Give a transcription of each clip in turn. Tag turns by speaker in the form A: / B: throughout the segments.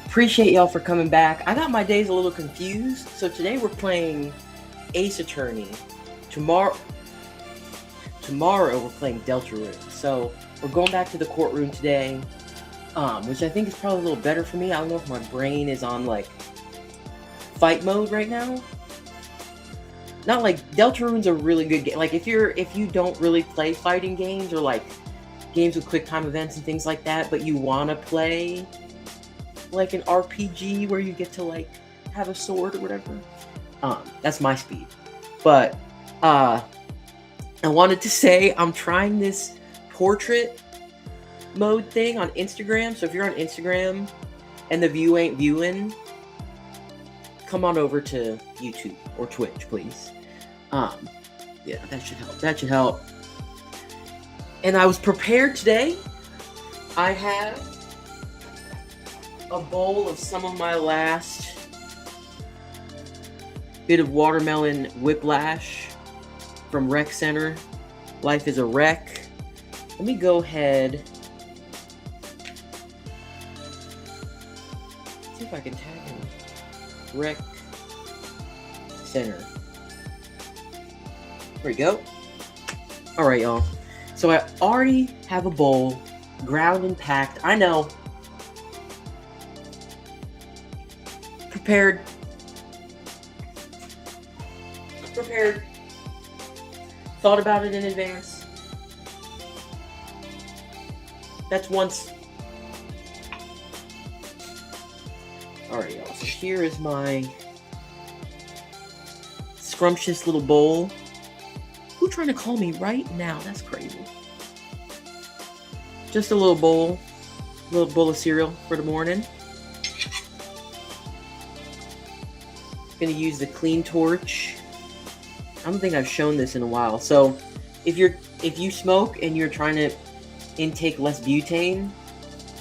A: Appreciate y'all for coming back. I got my days a little confused. So today we're playing Ace Attorney. Tomorrow we're playing Deltarune. So we're going back to the courtroom today, which I think is probably a little better for me. I don't know if my brain is on like fight mode right now. Not like Deltarune's a really good game. Like if you don't really play fighting games or like games with quick time events and things like that, but you want to play like an RPG where you get to like have a sword or whatever, that's my speed. But I wanted to say I'm trying this portrait mode thing on Instagram. So if you're on Instagram and the view ain't viewing, come on over to YouTube or Twitch, please. Yeah, that should help. And I was prepared today. I have a bowl of some of my last bit of watermelon whiplash from Rec Center. Life is a wreck. Let me go ahead. See if I can tag him. Rec Center. There we go. Alright, y'all. So I already have a bowl, ground and packed. I know. Prepared. Thought about it in advance. That's once. Alright, y'all. So here is my scrumptious little bowl. Who's trying to call me right now? That's crazy. Just a little bowl of cereal for the morning. Gonna use the clean torch. I don't think I've shown this in a while. So if you smoke and you're trying to intake less butane,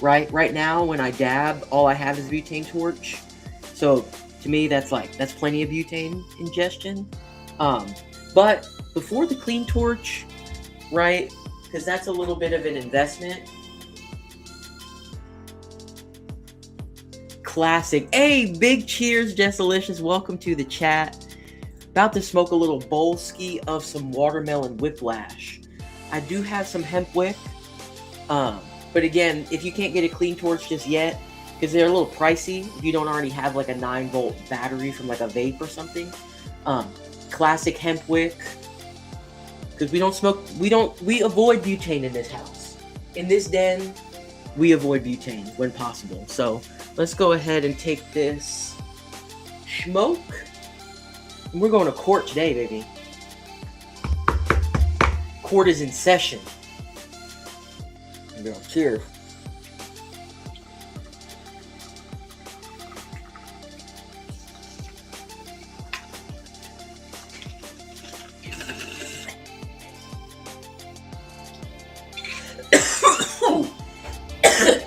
A: right now when I dab, all I have is butane torch. So to me that's plenty of butane ingestion. But before the clean torch, right? Because that's a little bit of an investment. Classic. Hey, big cheers, Jessalicious. Welcome to the chat. About to smoke a little bowl-ski of some watermelon whiplash. I do have some hemp wick. But again, if you can't get a clean torch just yet, because they're a little pricey, if you don't already have like a 9-volt battery from like a vape or something. Classic hemp wick. Because we avoid butane in this house. In this den, we avoid butane when possible. So let's go ahead and take this smoke. And we're going to court today, baby. Court is in session. There we go. Cheers.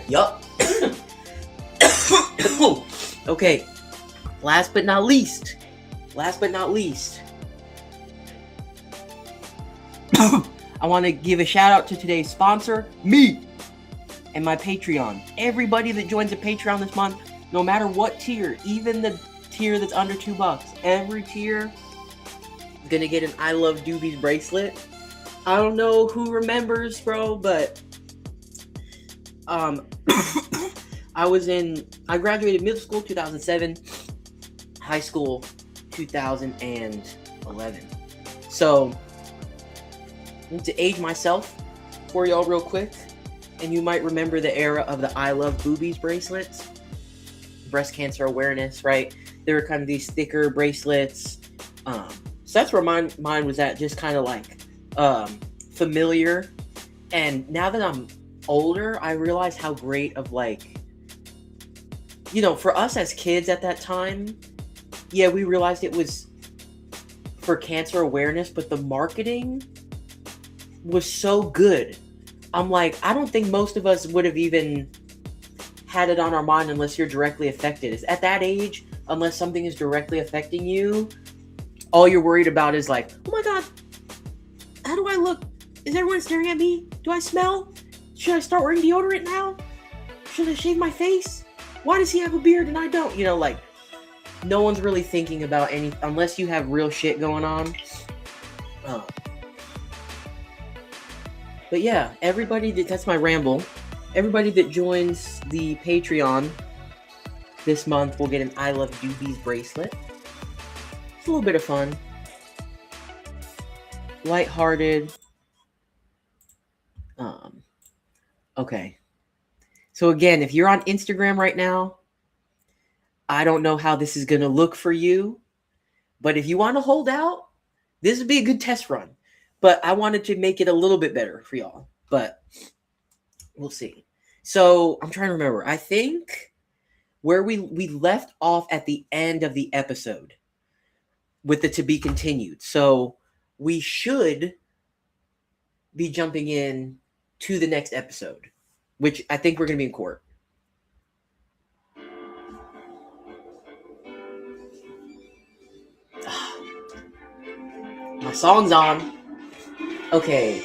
A: Yup. Okay. Last but not least. I want to give a shout out to today's sponsor, me, and my Patreon. Everybody that joins a Patreon this month, no matter what tier, even the tier that's under $2, every tier is gonna get an I Love Doobies bracelet. I don't know who remembers, bro, but I graduated middle school 2007, high school 2011. So I need to age myself for y'all real quick, and you might remember the era of the I Love Boobies bracelets. Breast cancer awareness, right? They were kind of these thicker bracelets. So that's where mine was at, just kind of like familiar. And now that I'm older, I realize how great of like, for us as kids at that time, yeah, we realized it was for cancer awareness, but the marketing was so good. I'm like, I don't think most of us would have even had it on our mind unless you're directly affected. At that age, unless something is directly affecting you, all you're worried about is like, oh my God, how do I look? Is everyone staring at me? Do I smell? Should I start wearing deodorant now? Should I shave my face? Why does he have a beard and I don't? You know, like, no one's really thinking about any, unless you have real shit going on. But yeah, everybody, that's my ramble. Everybody that joins the Patreon this month will get an I Love Doobies bracelet. It's a little bit of fun. Lighthearted. Okay. So again, if you're on Instagram right now, I don't know how this is going to look for you, but if you want to hold out, this would be a good test run. But I wanted to make it a little bit better for y'all, but we'll see. So I'm trying to remember. I think where we left off at the end of the episode with the to be continued. So we should be jumping in to the next episode, which I think we're going to be in court. My song's on. Okay.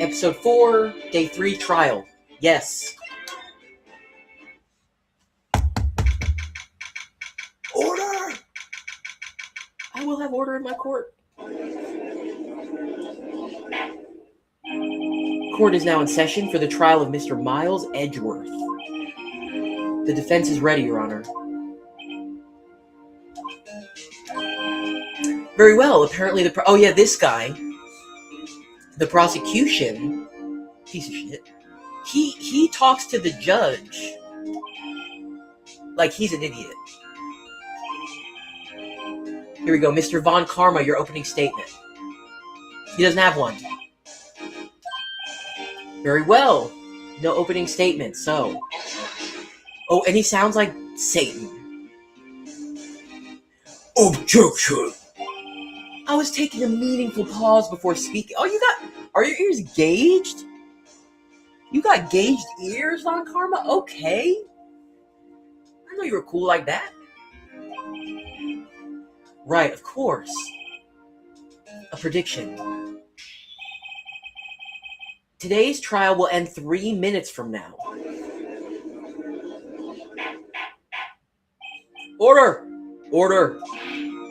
A: Episode 4, Day 3, Trial. Yes. Order! I will have order in my court. Court is now in session for the trial of Mr. Miles Edgeworth. The defense is ready, Your Honor. Very well. Apparently this guy, the prosecution, piece of shit, he talks to the judge like he's an idiot. Here we go. Mr. Von Karma, your opening statement. He doesn't have one. Very well. No opening statement, so. Oh, and he sounds like Satan. Objection. I was taking a meaningful pause before speaking. Oh, are your ears gauged? You got gauged ears, Von Karma? Okay. I know you were cool like that. Right, of course. A prediction. Today's trial will end 3 minutes from now. Order! Order!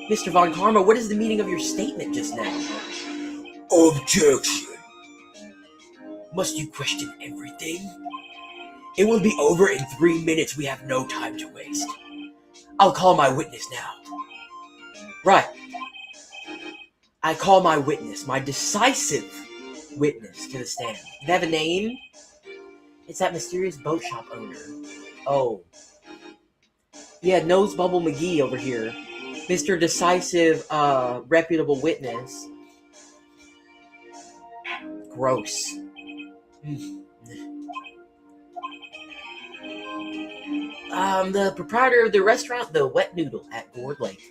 A: Mr. Von Karma, what is the meaning of your statement just now? Objection. Must you question everything? It will be over in 3 minutes. We have no time to waste. I'll call my witness now. Right. I call my witness, my decisive witness, to the stand. Does it have a name? It's that mysterious boat shop owner. Oh. Yeah, Nose Bubble McGee over here. Mr. Decisive, reputable witness. Gross. The proprietor of the restaurant, The Wet Noodle, at Gourd Lake.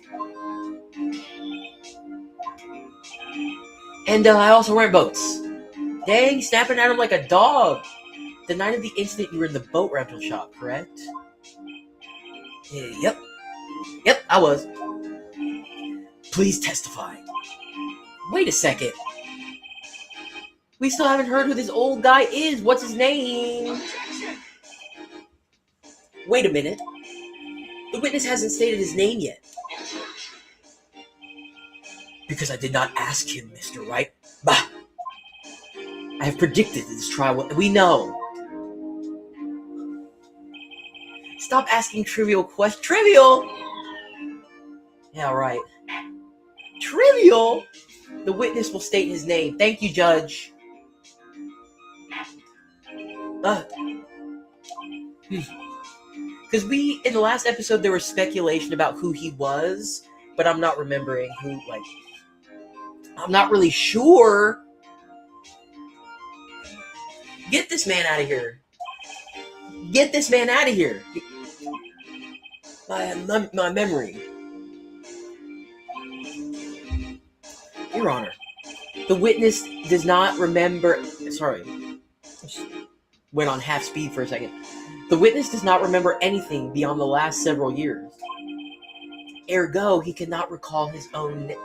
A: And I also rent boats. Dang, snapping at him like a dog. The night of the incident, you were in the boat rental shop, correct? Yep, I was. Please testify. Wait a second. We still haven't heard who this old guy is. What's his name? Wait a minute. The witness hasn't stated his name yet. Because I did not ask him, Mr. Wright. Bah! I have predicted this trial. We know. Stop asking trivial questions. Trivial? Yeah, right. Trivial? The witness will state his name. Thank you, Judge. Because in the last episode, there was speculation about who he was, but I'm not remembering who, I'm not really sure. Get this man out of here. Get this man out of here. My memory. Your Honor, the witness does not remember... Sorry. Went on half speed for a second. The witness does not remember anything beyond the last several years. Ergo, he cannot recall his own name.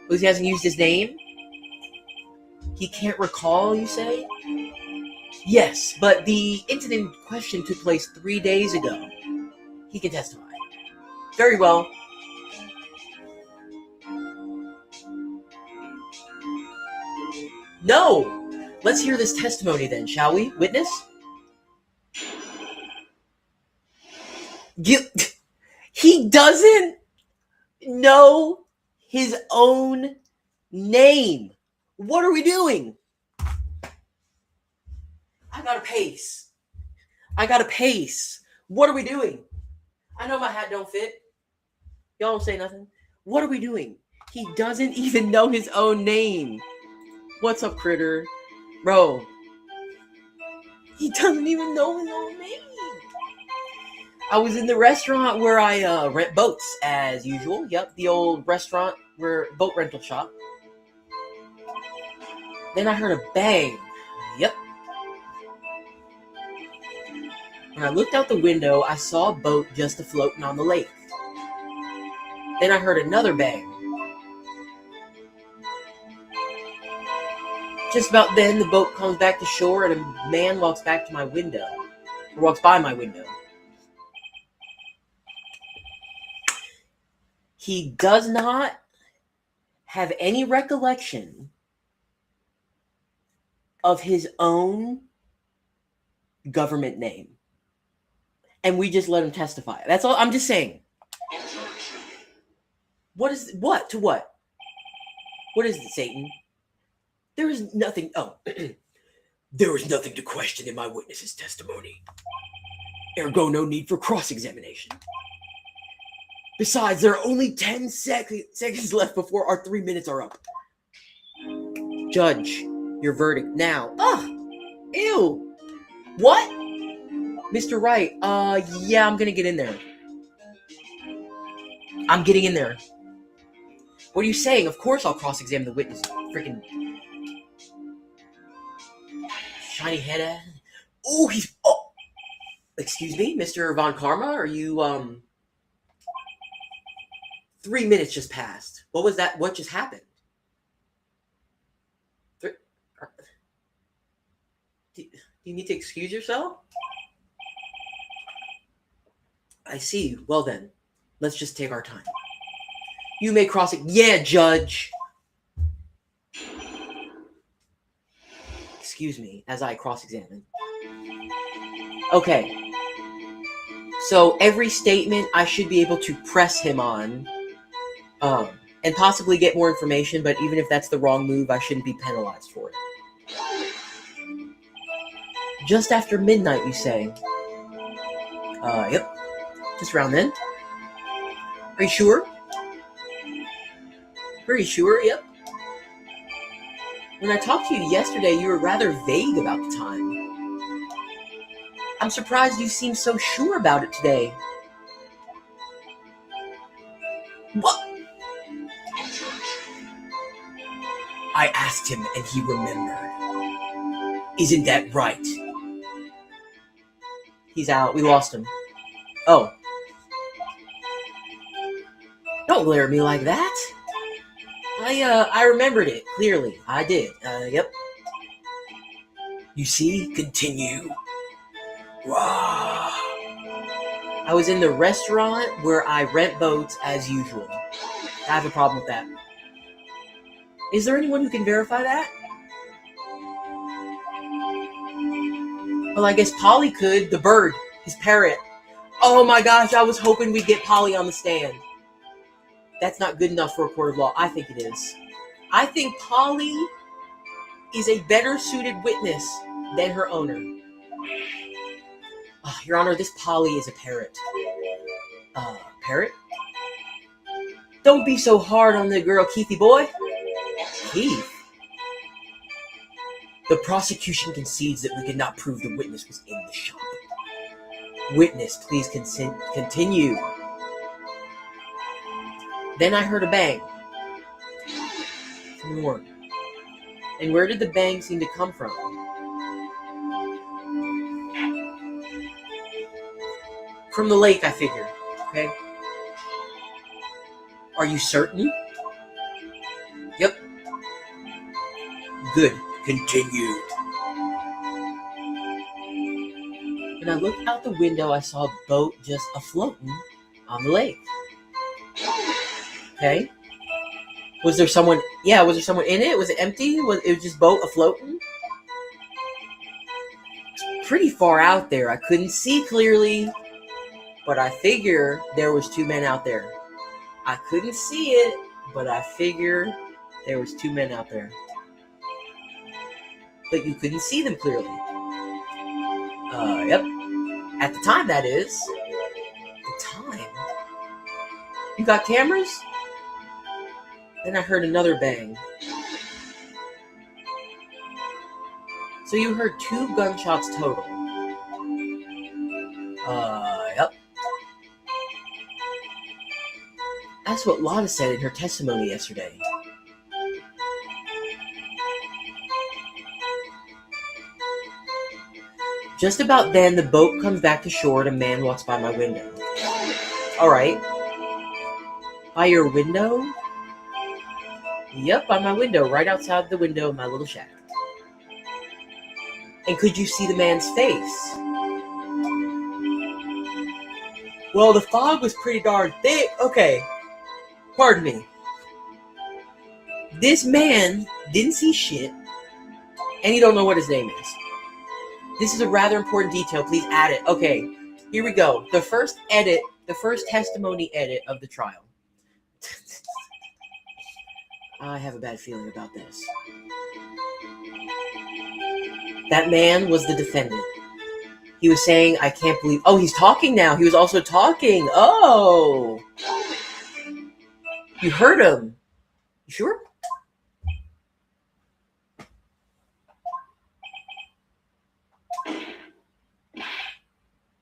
A: Because he hasn't used his name? He can't recall, you say? Yes, but the incident in question took place 3 days ago. He can testify. Very well. No! Let's hear this testimony then, shall we? Witness? He doesn't know his own name. What are we doing? I gotta pace. What are we doing? I know my hat don't fit. Y'all don't say nothing. What are we doing? He doesn't even know his own name. What's up, critter? Bro. He doesn't even know his own name. I was in the restaurant where I rent boats, as usual. Yep, the old restaurant where boat rental shop. Then I heard a bang. Yep. When I looked out the window, I saw a boat just afloating on the lake. Then I heard another bang. Just about then, the boat comes back to shore and a man walks back to my window. Or walks by my window. He does not have any recollection of his own government name. And we just let him testify. That's all. I'm just saying. What is what to what? What is it, Satan? There is nothing. Oh, there is nothing to question in my witness's testimony. Ergo, no need for cross-examination. Besides, there are only 10 seconds left before our 3 minutes are up. Judge, your verdict now. Ugh! Ew! What? Mr. Wright, yeah, I'm gonna get in there. I'm getting in there. What are you saying? Of course I'll cross-examine the witness. Freaking shiny head ass. Oh, he's... Oh! Excuse me, Mr. Von Karma? Are you, 3 minutes just passed. What was that? What just happened? Do you need to excuse yourself? I see. Well then, let's just take our time. You may cross it. Yeah, Judge. Excuse me, as I cross-examine. Okay. So every statement I should be able to press him on, and possibly get more information, but even if that's the wrong move, I shouldn't be penalized for it. Just after midnight, you say? Yep. Just around then. Are you sure? Pretty sure, yep. When I talked to you yesterday, you were rather vague about the time. I'm surprised you seem so sure about it today. What? I asked him and he remembered. Isn't that right? He's out. We lost him. Oh. Don't glare at me like that. I remembered it, clearly. I did. Yep. You see? Continue. Wow. I was in the restaurant where I rent boats as usual. I have a problem with that. Is there anyone who can verify that? Well, I guess Polly could. The bird. His parrot. Oh my gosh, I was hoping we'd get Polly on the stand. That's not good enough for a court of law. I think it is. I think Polly is a better suited witness than her owner. Your Honor, this Polly is a parrot. Parrot? Don't be so hard on the girl, Keithy boy. Keith? The prosecution concedes that we cannot prove the witness was in the shop. Witness, please continue. Then I heard a bang. More. And where did the bang seem to come from? From the lake, I figure. Okay? Are you certain? Yep. Good. Continue. When I looked out the window, I saw a boat just a-floating on the lake. Okay. Was there someone in it? Was it empty? Was it just boat a-floating? Pretty far out there. I couldn't see clearly, but I figure there was two men out there. I couldn't see it, but I figure there was two men out there. But you couldn't see them clearly. Yep. At the time, that is. The time? You got cameras? Then I heard another bang. So you heard 2 gunshots total. Yep. That's what Lana said in her testimony yesterday. Just about then, the boat comes back to shore and a man walks by my window. Alright. By your window? Yep, by my window, right outside the window of my little shack. And could you see the man's face? Well, the fog was pretty darn thick. Okay, pardon me. This man didn't see shit, and you don't know what his name is. This is a rather important detail. Please add it. Okay, here we go. The first testimony edit of the trial. I have a bad feeling about this. That man was the defendant. He was saying, I can't believe... Oh, he's talking now. He was also talking. Oh. You heard him. You sure?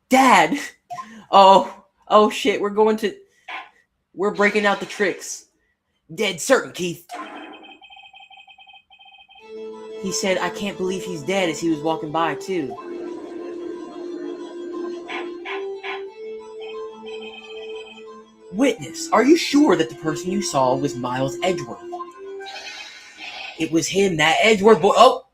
A: Dad. Oh shit. We're breaking out the tricks. Dead certain, Keith. He said, I can't believe he's dead as he was walking by, too. Witness, are you sure that the person you saw was Miles Edgeworth? It was him, that Edgeworth boy. Oh!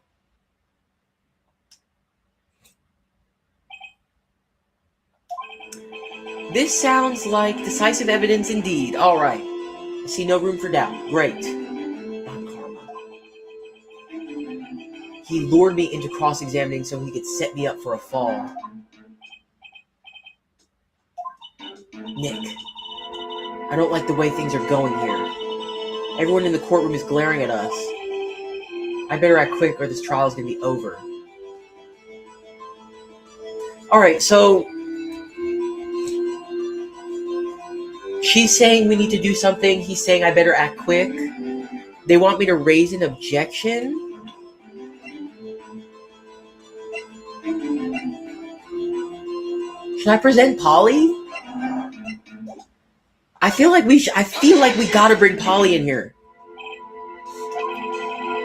A: This sounds like decisive evidence indeed. All right. I see no room for doubt. Great. Not karma. He lured me into cross-examining so he could set me up for a fall. Nick, I don't like the way things are going here. Everyone in the courtroom is glaring at us. I better act quick or this trial is going to be over. Alright, so... she's saying we need to do something. He's saying I better act quick. They want me to raise an objection. Should I present Polly? I feel like we gotta bring Polly in here.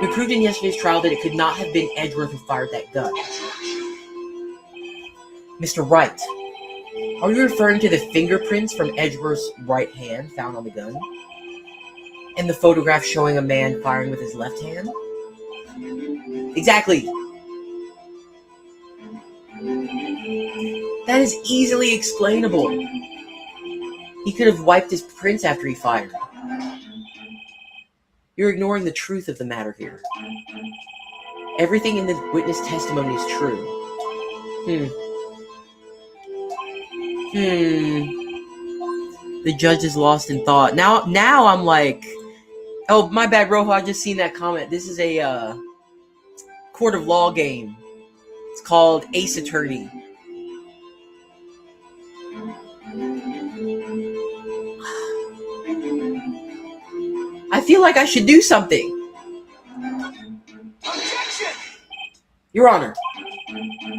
A: We proved in yesterday's trial that it could not have been Edgeworth who fired that gun. Mr. Wright, are you referring to the fingerprints from Edgeworth's right hand found on the gun? And the photograph showing a man firing with his left hand? Exactly. That is easily explainable. He could have wiped his prints after he fired. You're ignoring the truth of the matter here. Everything in the witness testimony is true. The judge is lost in thought. Now I'm like, oh, my bad, Rojo. I just seen that comment. This is a court of law game. It's called Ace Attorney. I feel like I should do something. Objection! Your Honor,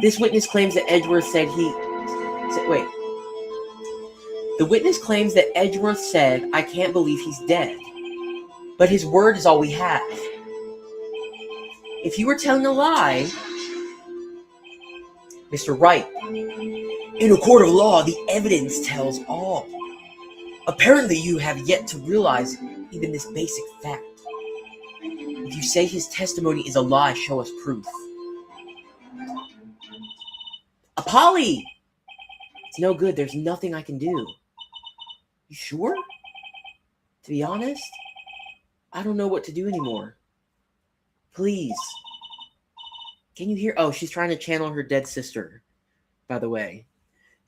A: this witness claims that Edgeworth said wait. The witness claims that Edgeworth said, I can't believe he's dead. But his word is all we have. If you were telling a lie... Mr. Wright, in a court of law, the evidence tells all. Apparently you have yet to realize even this basic fact. If you say his testimony is a lie, show us proof. Polly! It's no good. There's nothing I can do. You sure? To be honest, I don't know what to do anymore. Please. Can you hear? Oh, she's trying to channel her dead sister, by the way.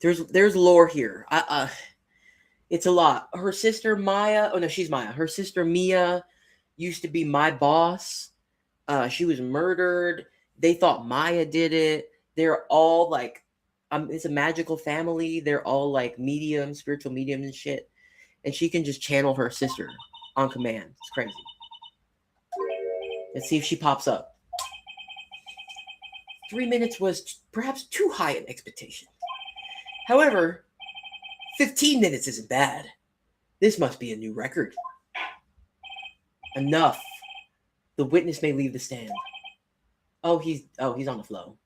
A: There's lore here. It's a lot. Her sister Maya, oh no, she's Maya. Her sister Mia used to be my boss. She was murdered. They thought Maya did it. They're all like, it's a magical family. They're all like mediums, spiritual mediums and shit. And she can just channel her sister on command. It's crazy. Let's see if she pops up. 3 minutes was perhaps too high an expectation. However, 15 minutes isn't bad. This must be a new record. Enough. The witness may leave the stand. Oh, he's on the flow.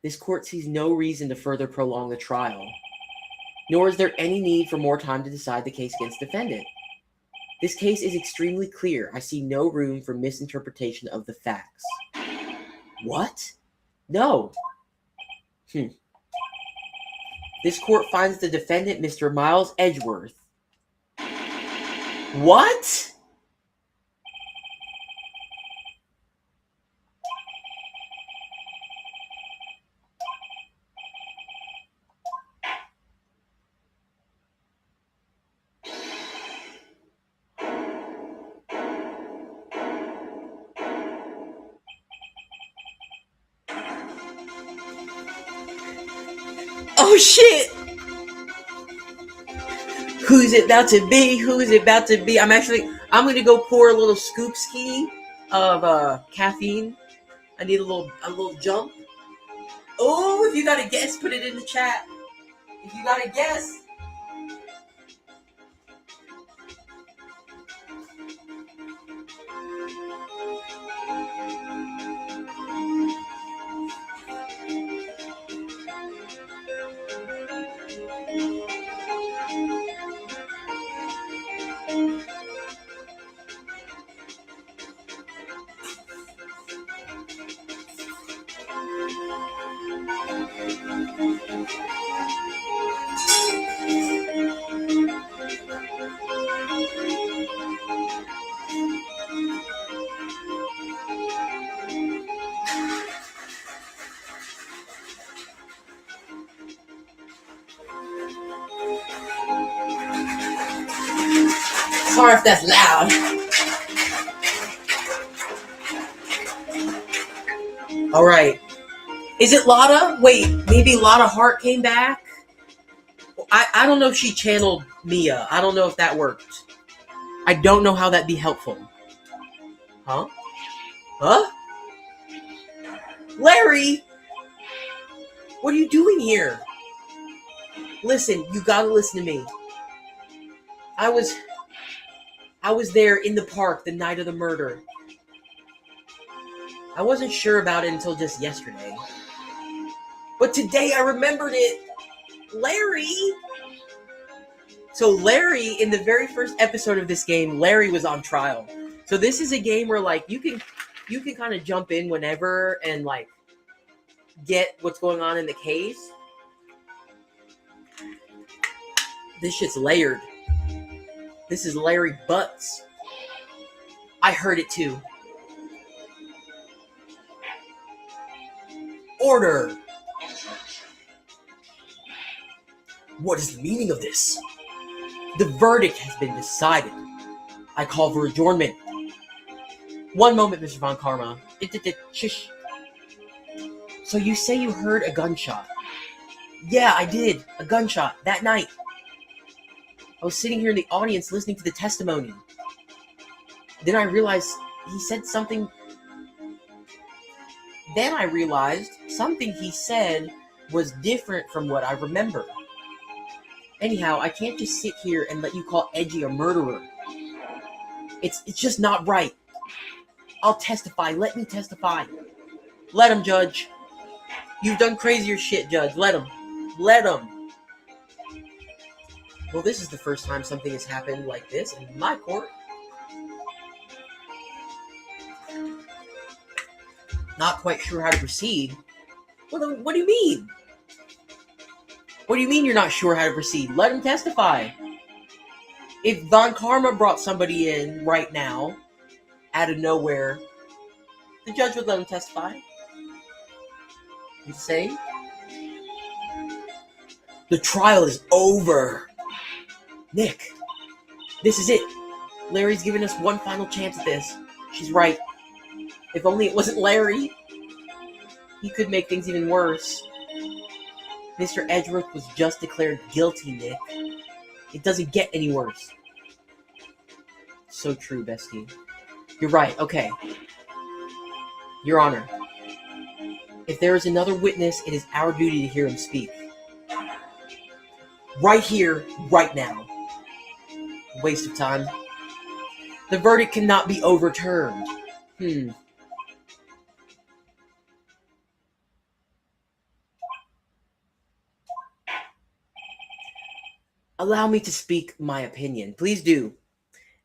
A: This court sees no reason to further prolong the trial, nor is there any need for more time to decide the case against the defendant. This case is extremely clear. I see no room for misinterpretation of the facts. What? No. This court finds the defendant, Mr. Miles Edgeworth. What? Oh shit! Who's it about to be? Who's it about to be? I'm gonna go pour a little scoop ski of caffeine. I need a little jump. Oh, if you got a guess, put it in the chat. If you got a guess. Sorry if that's loud. Alright. Is it Lotta? Wait, maybe Lotta Hart came back? I don't know if she channeled Mia. I don't know if that worked. I don't know how that'd be helpful. Huh? Huh? Larry! What are you doing here? Listen, you gotta listen to me. I was there in the park the night of the murder. I wasn't sure about it until just yesterday. But today I remembered it. Larry! So Larry, in the very first episode of this game, Larry was on trial. So this is a game where like you can kind of jump in whenever and like get what's going on in the case. This shit's layered. This is Larry Butts. I heard it too. Order! What is the meaning of this? The verdict has been decided. I call for adjournment. One moment, Mr. Von Karma. Shush. So you say you heard a gunshot? Yeah, I did. A gunshot. That night. I was sitting here in the audience listening to the testimony. Then I realized he said something. Then I realized something he said was different from what I remember. Anyhow, I can't just sit here and let you call Edgy a murderer. It's just not right. I'll testify. Let me testify. Let him, Judge. You've done crazier shit, Judge. Let him. Let him. Well, this is the first time something has happened like this in my court. Not quite sure how to proceed? What do you mean? What do you mean you're not sure how to proceed? Let him testify. If Von Karma brought somebody in right now, out of nowhere, the judge would let him testify. And say, the trial is over. Nick, this is it. Larry's given us one final chance at this. She's right. If only it wasn't Larry. He could make things even worse. Mr. Edgeworth was just declared guilty, Nick. It doesn't get any worse. So true, bestie. You're right, okay. Your Honor, if there is another witness, it is our duty to hear him speak. Right here, right now. Waste of time. The verdict cannot be overturned. Allow me to speak my opinion. Please do.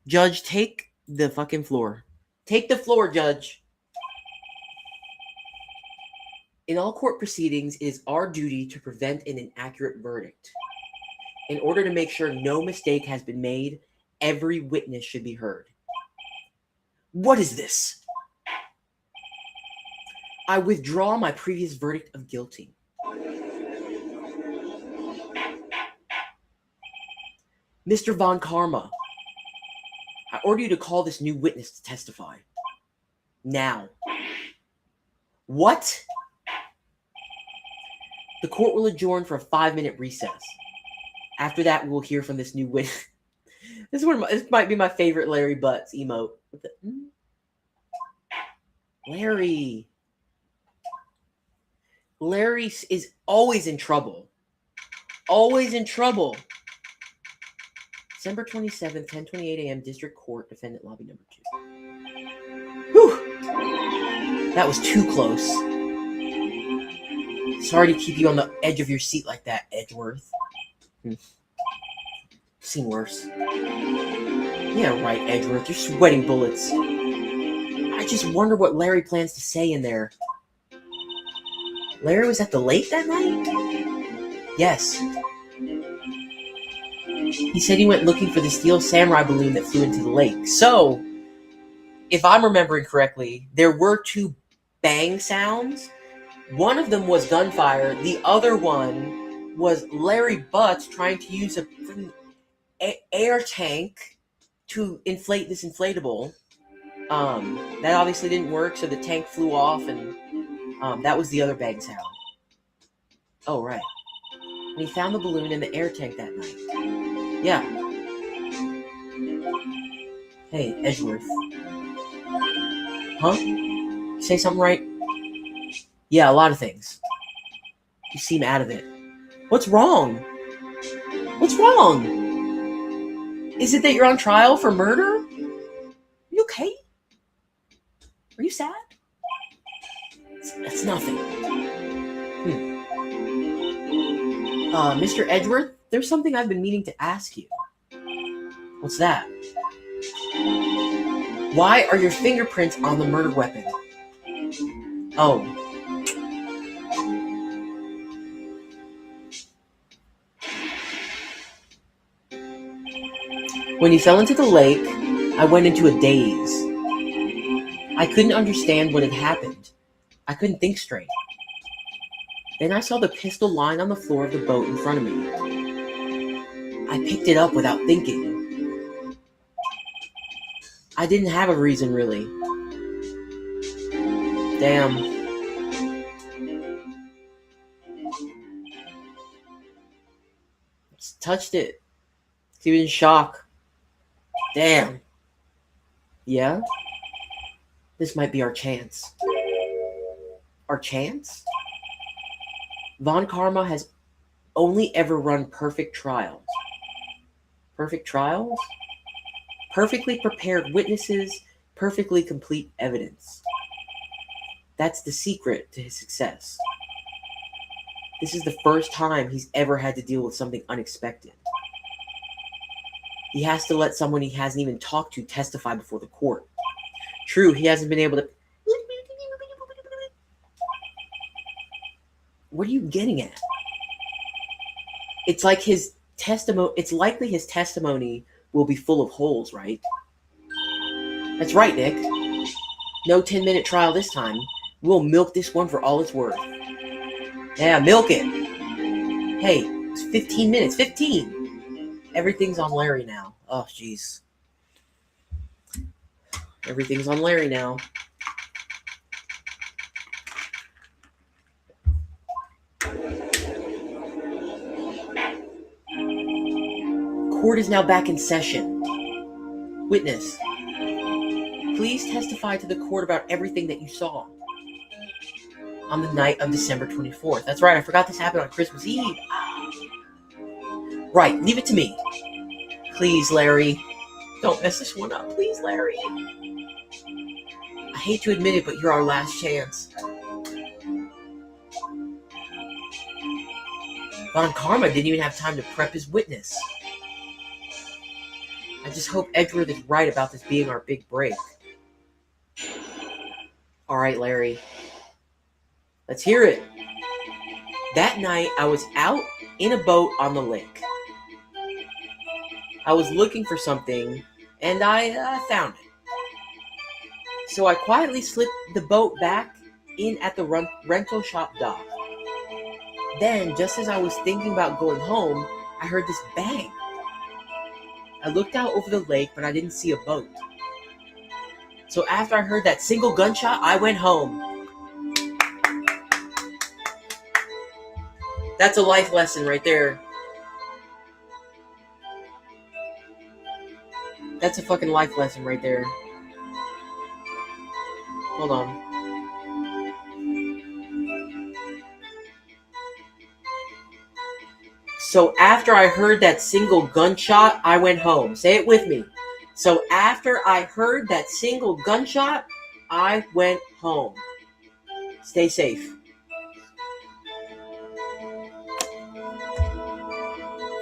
A: Judge, take the fucking floor. Take the floor, Judge. In all court proceedings, it is our duty to prevent an inaccurate verdict. In order to make sure no mistake has been made, every witness should be heard. What is this? I withdraw my previous verdict of guilty. Mr. Von Karma, I order you to call this new witness to testify. Now. What? The court will adjourn for a 5-minute recess. After that, we will hear from this new witness. This might be my favorite Larry Butts emote. Larry. Larry is always in trouble. Always in trouble. December 27th, 10:28 a.m. District Court, Defendant Lobby Number 2. Whew! That was too close. Sorry to keep you on the edge of your seat like that, Edgeworth. Seen worse. Yeah, right, Edgeworth. You're sweating bullets. I just wonder what Larry plans to say in there. Larry was at the lake that night? Yes. He said he went looking for the steel samurai balloon that flew into the lake. So, if I'm remembering correctly, there were 2 bang sounds. One of them was gunfire. The other one was Larry Butts trying to use a air tank to inflate this inflatable. That obviously didn't work, so the tank flew off, and that was the other bang sound. Oh, right. And he found the balloon in the air tank that night. Yeah. Hey, Edgeworth. Huh? Say something right? Yeah, a lot of things. You seem out of it. What's wrong? What's wrong? Is it that you're on trial for murder? Are you okay? Are you sad? It's nothing. Mr. Edgeworth, there's something I've been meaning to ask you. What's that? Why are your fingerprints on the murder weapon? Oh. When you fell into the lake, I went into a daze. I couldn't understand what had happened. I couldn't think straight. Then I saw the pistol lying on the floor of the boat in front of me. I picked it up without thinking. I didn't have a reason, really. Damn. Just touched it. He was in shock. Damn. Yeah? This might be our chance. Our chance? Von Karma has only ever run perfect trials. Perfect trials? Perfectly prepared witnesses, perfectly complete evidence. That's the secret to his success. This is the first time he's ever had to deal with something unexpected. He has to let someone he hasn't even talked to testify before the court. True, he hasn't been able to What are you getting at? It's like his testimony. It's likely his testimony will be full of holes, right? That's right, Nick. No 10-minute trial this time. We'll milk this one for all it's worth. Yeah, milk it. Hey, it's 15 minutes. 15! Everything's on Larry now. Oh, jeez. Everything's on Larry now. Court is now back in session. Witness, please testify to the court about everything that you saw on the night of December 24th. That's right, I forgot this happened on Christmas Eve. Right, leave it to me. Please, Larry. Don't mess this one up. Please, Larry. I hate to admit it, but you're our last chance. Von Karma didn't even have time to prep his witness. I just hope Edgeworth is right about this being our big break. Alright, Larry. Let's hear it. That night, I was out in a boat on the lake. I was looking for something, and I found it. So I quietly slipped the boat back in at the rental shop dock. Then, just as I was thinking about going home, I heard this bang. I looked out over the lake, but I didn't see a boat. So after I heard that single gunshot, I went home. That's a life lesson right there. That's a fucking life lesson right there. Hold on. So after I heard that single gunshot, I went home. Say it with me. So after I heard that single gunshot, I went home. Stay safe.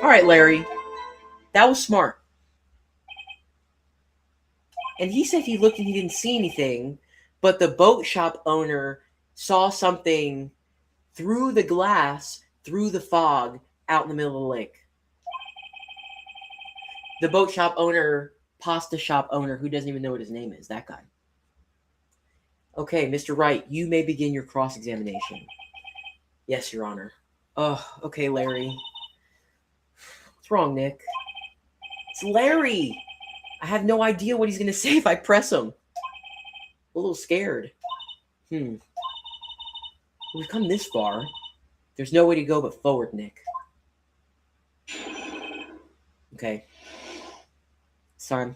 A: All right, Larry. That was smart. And he said he looked and he didn't see anything, but the boat shop owner saw something through the glass, through the fog, out in the middle of the lake. The boat shop owner, pasta shop owner, who doesn't even know what his name is, that guy. Okay, Mr. Wright, you may begin your cross-examination. Yes, Your Honor. Oh, okay, Larry. What's wrong, Nick? It's Larry! I have no idea what he's going to say if I press him. A little scared. We've come this far. There's no way to go but forward, Nick. Okay. It's time.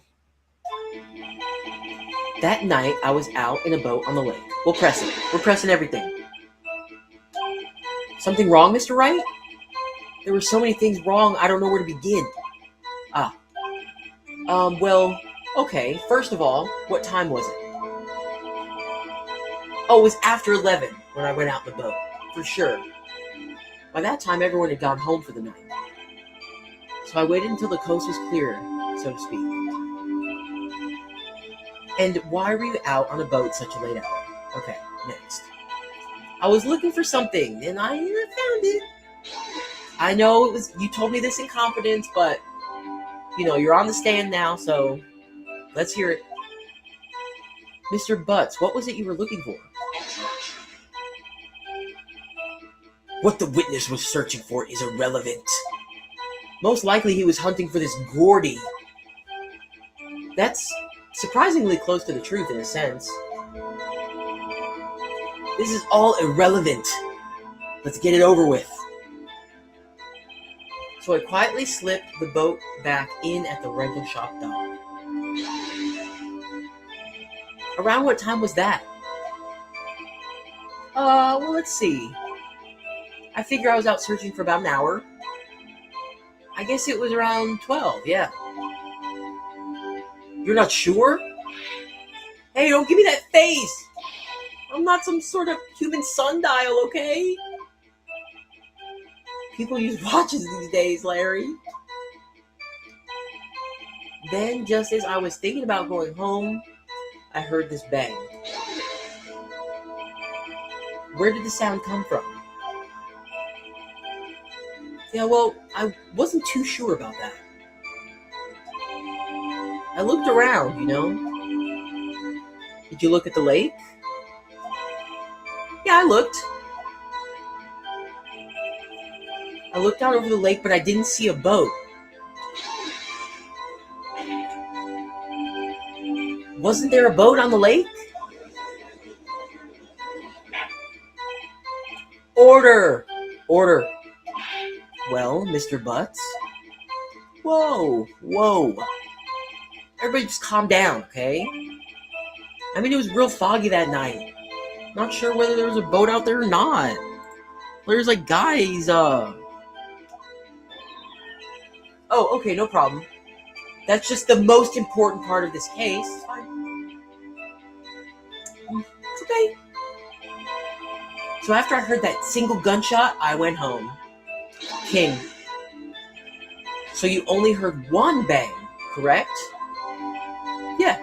A: That night, I was out in a boat on the lake. We'll press it. We're pressing everything. Something wrong, Mr. Wright? There were so many things wrong, I don't know where to begin. Well, okay. First of all, what time was it? Oh, it was after 11 when I went out in the boat. For sure. By that time, everyone had gone home for the night. So I waited until the coast was clear, so to speak. And why were you out on a boat such a late hour? Okay, next. I was looking for something, and I found it. I know it was you told me this in confidence, but, you're on the stand now, so let's hear it. Mr. Butts, what was it you were looking for? What the witness was searching for is irrelevant. Most likely he was hunting for this Gordy. That's surprisingly close to the truth in a sense. This is all irrelevant. Let's get it over with. So I quietly slipped the boat back in at the rental shop dock. Around what time was that? Well, let's see. I figure I was out searching for about an hour. I guess it was around 12, yeah. You're not sure? Hey, don't give me that face! I'm not some sort of human sundial, okay? People use watches these days, Larry. Then, just as I was thinking about going home, I heard this bang. Where did the sound come from? Yeah, well, I wasn't too sure about that. I looked around, you know. Did you look at the lake? Yeah, I looked. I looked out over the lake, but I didn't see a boat. Wasn't there a boat on the lake? Order! Order. Well, Mr. Butts? Whoa, whoa. Everybody just calm down, okay? I mean, it was real foggy that night. Not sure whether there was a boat out there or not. There's like guys, Oh, okay, no problem. That's just the most important part of this case. It's fine. It's okay. So after I heard that single gunshot, I went home. King. So you only heard one bang, correct? Yeah.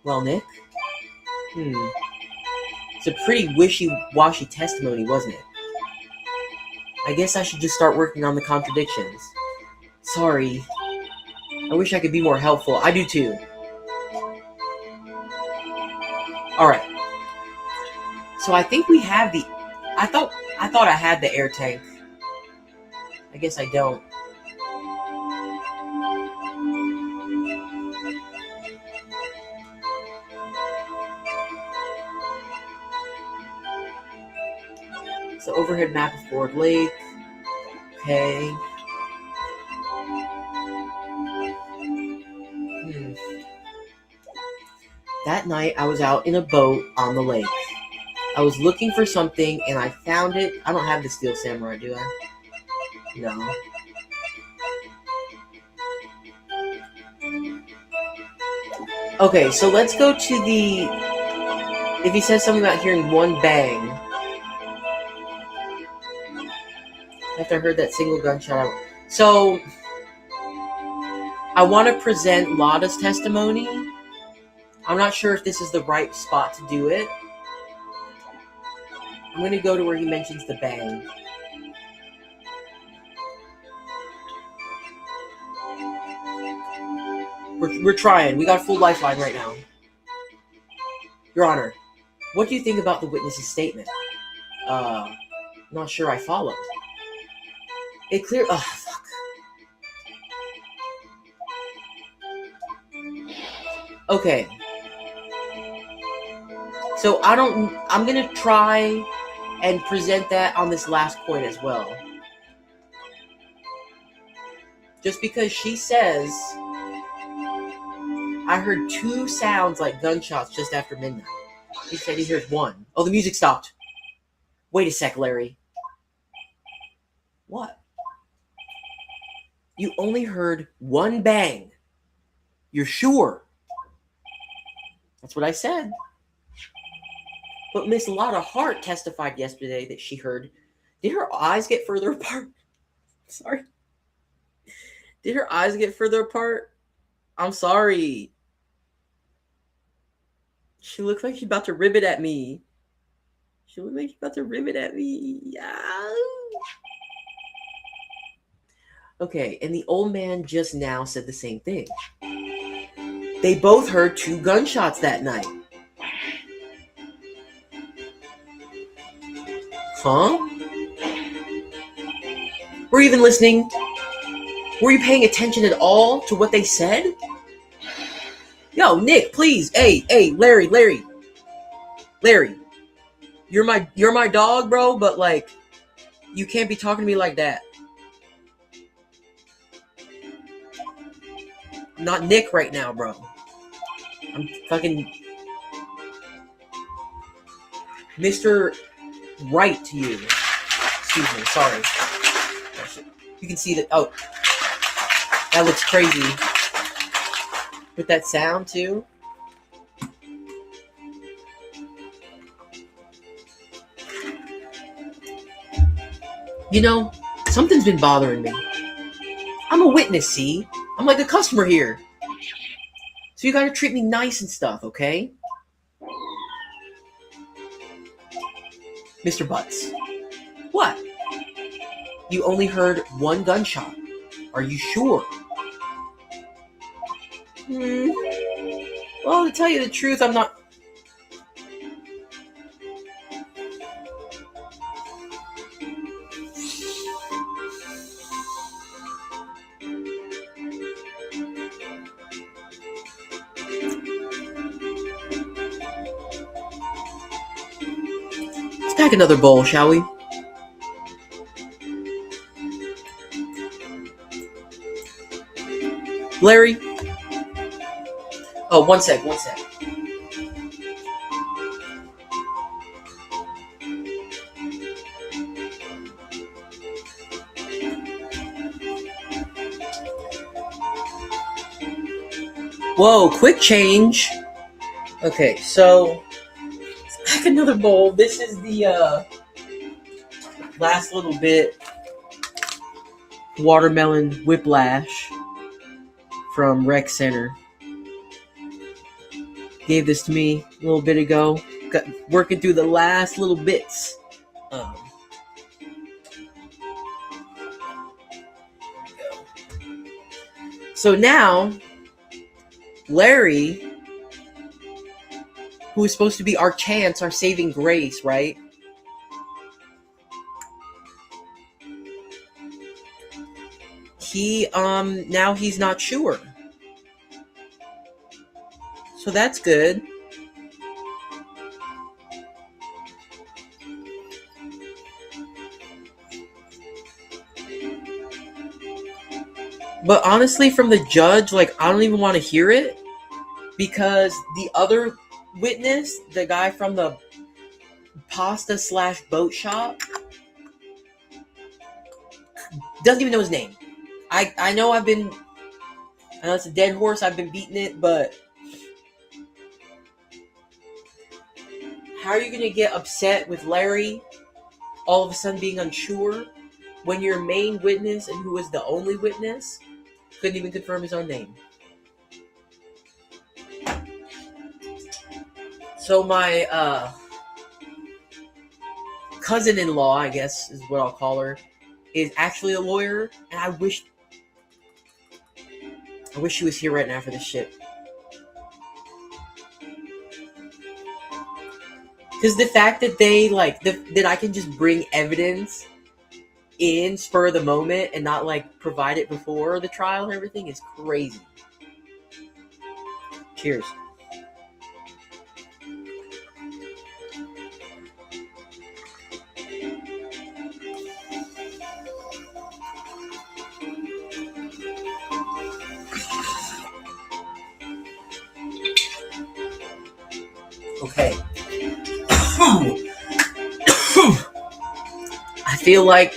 A: Well, Nick? It's a pretty wishy-washy testimony, wasn't it? I guess I should just start working on the contradictions. Sorry. I wish I could be more helpful. I do too. Alright. So I think we have the... I thought I had the air tank. I guess I don't. So overhead map of Ford Lake. Okay. That night I was out in a boat on the lake. I was looking for something and I found it. I don't have the Steel Samurai, do I? No. Okay, so let's go to the... If he says something about hearing one bang. After I heard that single gunshot. So, I want to present Lada's testimony. I'm not sure if this is the right spot to do it. I'm going to go to where he mentions the bang. We're trying. We got a full lifeline right now. Your Honor, what do you think about the witness's statement? Not sure I followed. It clear... Oh, fuck. Okay. So I'm going to try and present that on this last point as well. Just because she says... I heard two sounds like gunshots just after midnight. He said he hears one. Oh, the music stopped. Wait a sec, Larry. What? You only heard one bang. You're sure? That's what I said. But Miss Lotta Hart testified yesterday that she heard... Did her eyes get further apart? Sorry. Did her eyes get further apart? I'm sorry. She looks like she's about to rib it at me. She looks like she's about to rib it at me. Yeah. Okay, and the old man just now said the same thing. They both heard two gunshots that night. Huh? Were you even listening? Were you paying attention at all to what they said? Yo, Nick, please. Hey, Larry. You're my dog, bro, but like, you can't be talking to me like that. I'm not Nick right now, bro. I'm fucking Mr. Right to you. Excuse me, sorry. You can see that. Oh, that looks crazy. With that sound, too. You know, something's been bothering me. I'm a witness, see? I'm like a customer here. So you gotta treat me nice and stuff, okay? Mr. Butts. What? You only heard one gunshot. Are you sure? Hmm. Well, to tell you the truth, I'm not. Let's pack another bowl, shall we? Larry? Oh, one sec. Whoa, quick change. Okay, so let's pack another bowl. This is the last little bit watermelon whiplash from Rec Center. Gave this to me a little bit ago. Got working through the last little bits. So now, Larry, who is supposed to be our chance, our saving grace, right? He now he's not sure. So that's good. But honestly, from the judge, like, I don't even want to hear it, because the other witness, the guy from the pasta/boat shop, doesn't even know his name. I know I know it's a dead horse, I've been beating it, but how are you going to get upset with Larry all of a sudden being unsure when your main witness, and who was the only witness, couldn't even confirm his own name? So my cousin-in-law, I guess is what I'll call her, is actually a lawyer, and I wish she was here right now for this shit. Because the fact that they, like, that I can just bring evidence in spur of the moment and not, like, provide it before the trial and everything is crazy. Cheers. Okay. I feel like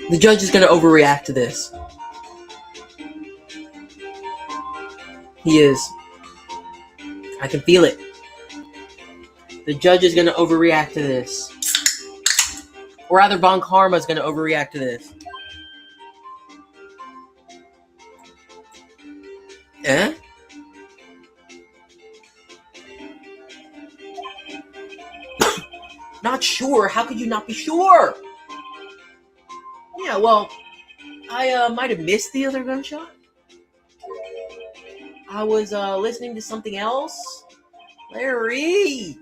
A: the judge is going to overreact to this. He is. I can feel it. The judge is going to overreact to this. Or rather, Von Karma is going to overreact to this. Eh? Not sure? How could you not be sure? Yeah, well, I might have missed the other gunshot. I was listening to something else. Larry!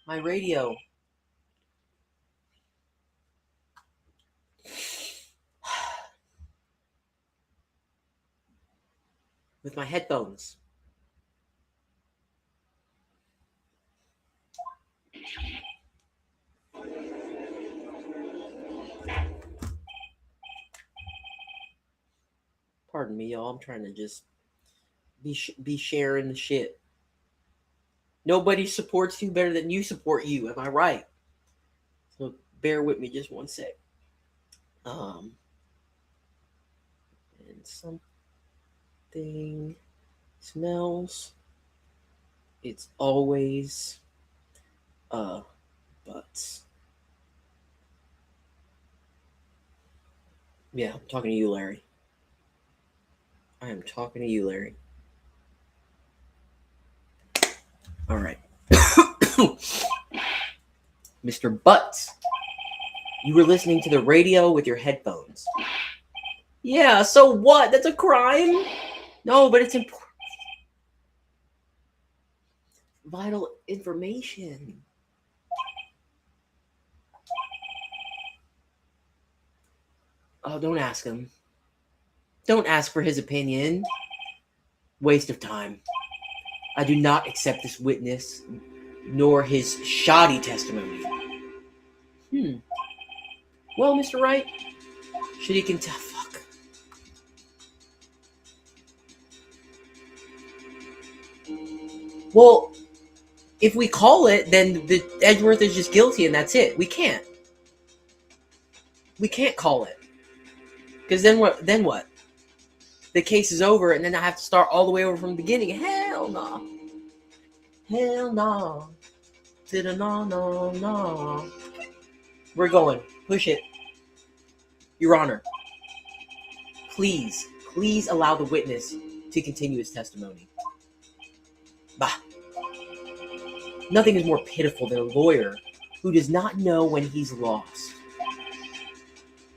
A: My radio. With my headphones. Pardon me, y'all. I'm trying to just be sharing the shit. Nobody supports you better than you support you. Am I right? So bear with me just one sec. And something smells. It's always butts. Yeah, I'm talking to you, Larry. I am talking to you, Larry. All right. Mr. Butts, you were listening to the radio with your headphones. Yeah, so what? That's a crime? No, but it's important. Vital information. Oh, don't ask him. Don't ask for his opinion. Waste of time. I do not accept this witness, nor his shoddy testimony. Well, Mr. Wright, should he fuck. Well, if we call it, then the Edgeworth is just guilty and that's it. We can't. We can't call it. Because then what? Then what? The case is over, and then I have to start all the way over from the beginning. Hell no. Hell no. No. We're going. Push it. Your Honor, please allow the witness to continue his testimony. Bah. Nothing is more pitiful than a lawyer who does not know when he's lost.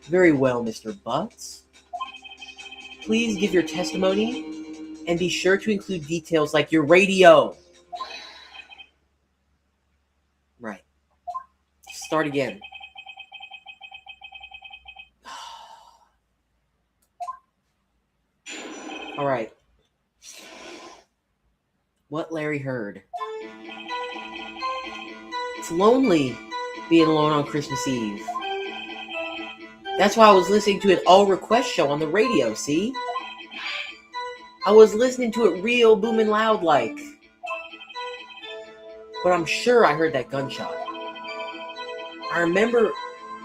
A: Very well, Mr. Butts. Please give your testimony and be sure to include details like your radio. Right. Start again. All right. What Larry heard. It's lonely being alone on Christmas Eve. That's why I was listening to an all-request show on the radio, see? I was listening to it real booming loud like. But I'm sure I heard that gunshot. I remember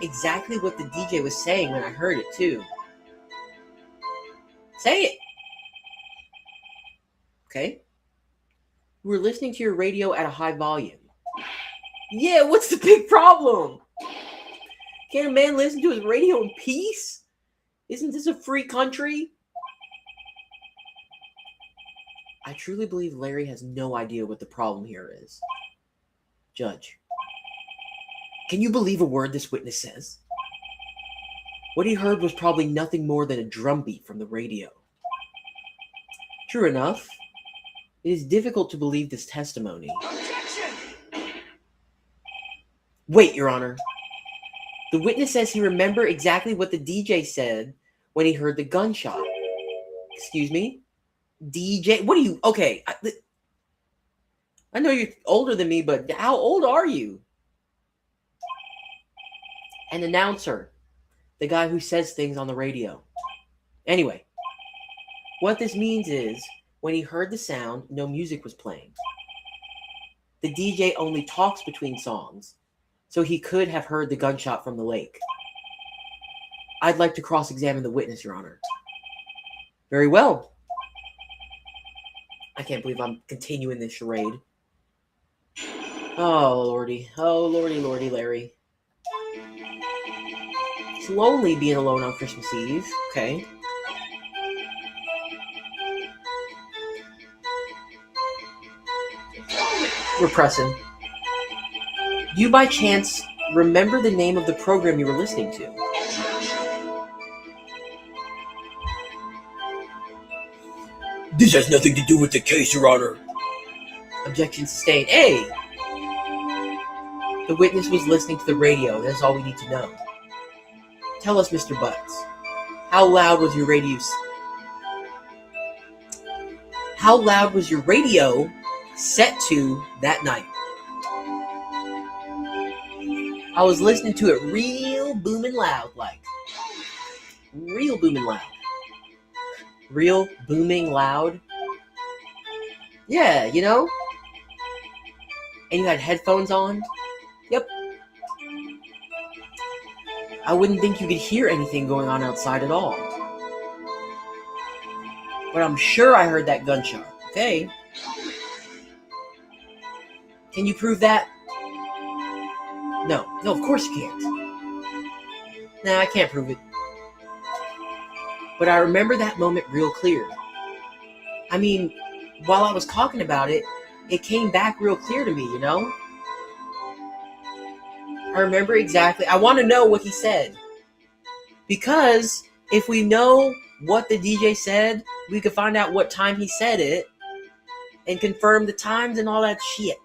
A: exactly what the DJ was saying when I heard it, too. Say it! Okay? You were listening to your radio at a high volume. Yeah, what's the big problem? Can't a man listen to his radio in peace? Isn't this a free country? I truly believe Larry has no idea what the problem here is. Judge, can you believe a word this witness says? What he heard was probably nothing more than a drumbeat from the radio. True enough, it is difficult to believe this testimony. Objection! Wait, Your Honor. The witness says he remembered exactly what the DJ said when he heard the gunshot. Excuse me? DJ? What are you? Okay. I know you're older than me, but how old are you? An announcer. The guy who says things on the radio. Anyway, what this means is, when he heard the sound, no music was playing. The DJ only talks between songs, so he could have heard the gunshot from the lake. I'd like to cross-examine the witness, Your Honor. Very well. I can't believe I'm continuing this charade. Oh, lordy. Oh, lordy, Larry. It's lonely being alone on Christmas Eve. Okay. We're pressing. Do you by chance remember the name of the program you were listening to? This has nothing to do with the case, Your Honor. Objection sustained. Hey! The witness was listening to the radio. That's all we need to know. Tell us, Mr. Butts. How loud was your radio? How loud was your radio set to that night? I was listening to it real booming loud, like. Real booming loud. Real booming loud? Yeah, you know? And you had headphones on? Yep. I wouldn't think you could hear anything going on outside at all. But I'm sure I heard that gunshot, okay? Can you prove that? No, of course you can't. Nah, I can't prove it. But I remember that moment real clear. I mean, while I was talking about it, it came back real clear to me, you know? I remember exactly. I want to know what he said. Because if we know what the DJ said, we can find out what time he said it and confirm the times and all that shit.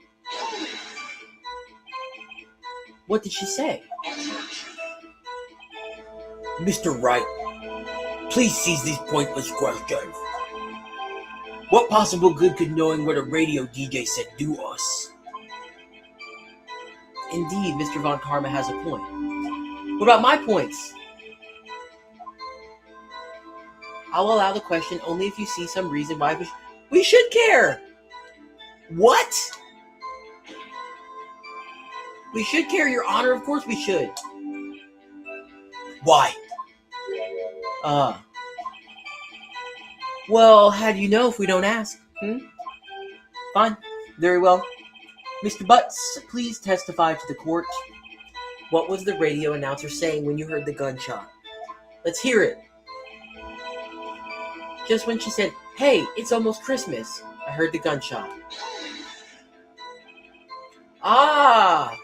A: What did she say? Mr. Wright, please cease these pointless questions. What possible good could knowing what a radio DJ said do us? Indeed, Mr. Von Karma has a point. What about my points? I'll allow the question only if you see some reason why we should care. What? We should care, Your Honor. Of course we should. Why? Well, how do you know if we don't ask? Fine. Very well. Mr. Butts, please testify to the court. What was the radio announcer saying when you heard the gunshot? Let's hear it. Just when she said, "Hey, it's almost Christmas," I heard the gunshot. Ah!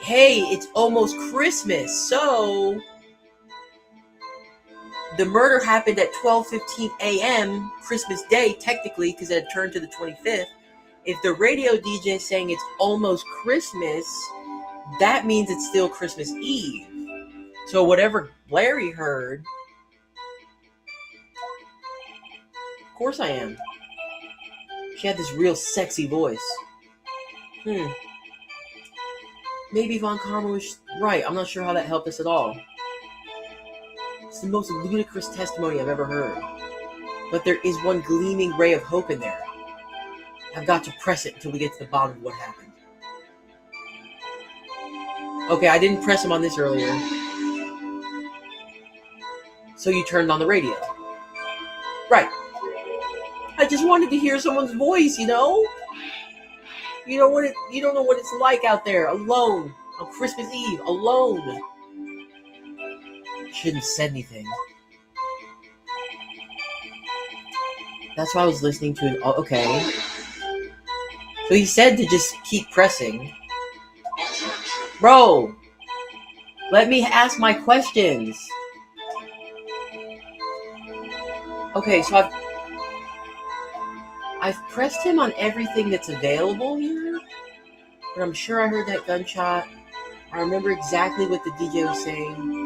A: Hey, it's almost Christmas, so the murder happened at 12:15 a.m. Christmas Day, technically, because it had turned to the 25th. If the radio DJ is saying it's almost Christmas, that means it's still Christmas Eve. So whatever Larry heard, of course I am. She had this real sexy voice. Maybe Von Karma was right. I'm not sure how that helped us at all. It's the most ludicrous testimony I've ever heard. But there is one gleaming ray of hope in there. I've got to press it until we get to the bottom of what happened. Okay, I didn't press him on this earlier. So you turned on the radio. Right. I just wanted to hear someone's voice, you know? You don't know what it's like out there, alone, on Christmas Eve, alone. Shouldn't have said anything. That's why I was listening to it. Okay. So he said to just keep pressing. Bro, let me ask my questions. Okay, so I've pressed him on everything that's available here, but I'm sure I heard that gunshot. I remember exactly what the DJ was saying.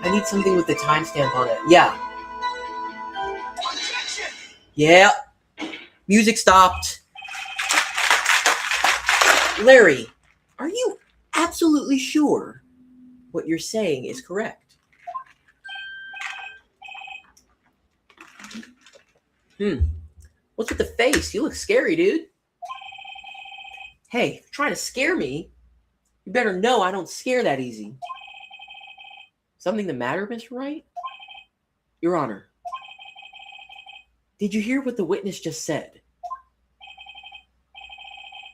A: I need something with the timestamp on it. Yeah. Yeah. Music stopped. Larry, are you absolutely sure what you're saying is correct? What's with the face? You look scary, dude. Hey, if you're trying to scare me, you better know I don't scare that easy. Something the matter, Mr. Wright? Your Honor, did you hear what the witness just said?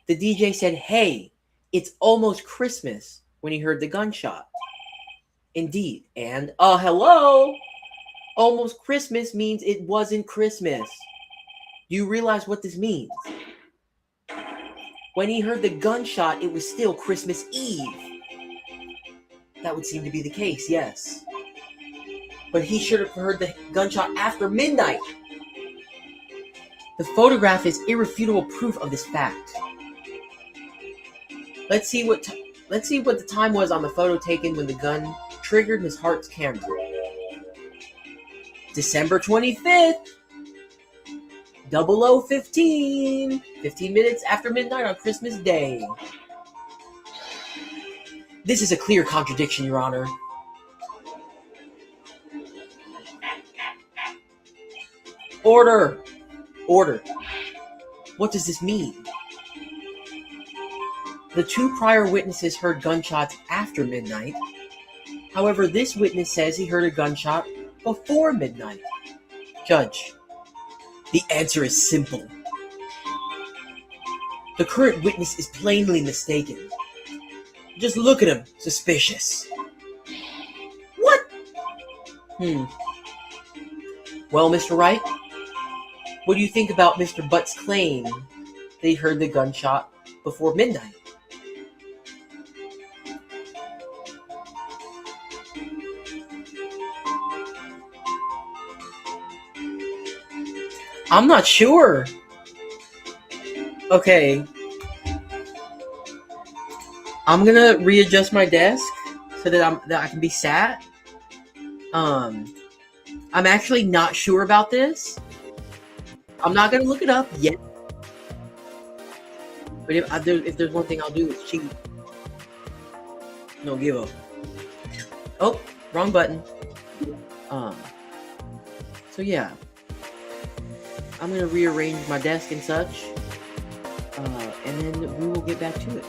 A: The DJ said, "Hey, it's almost Christmas," when he heard the gunshot. Indeed. And, hello? Almost Christmas means it wasn't Christmas. Do you realize what this means? When he heard the gunshot, it was still Christmas Eve. That would seem to be the case, yes. But he should have heard the gunshot after midnight. The photograph is irrefutable proof of this fact. Let's see what the time was on the photo taken when the gun triggered Miss Hart's camera. December 25th, 00:15, 15 minutes after midnight on Christmas Day. This is a clear contradiction, Your Honor. Order! Order. What does this mean? The two prior witnesses heard gunshots after midnight. However, this witness says he heard a gunshot before midnight. Judge, the answer is simple. The current witness is plainly mistaken. Just look at him, suspicious. What? Well, Mr. Wright, what do you think about Mr. Butt's claim that he heard the gunshot before midnight? I'm not sure. Okay. I'm gonna readjust my desk so that I can be sat. I'm actually not sure about this. I'm not gonna look it up yet. But if there's one thing I'll do, it's cheat. No give up. Oh, wrong button. So yeah, I'm gonna rearrange my desk and such, and then we will get back to it.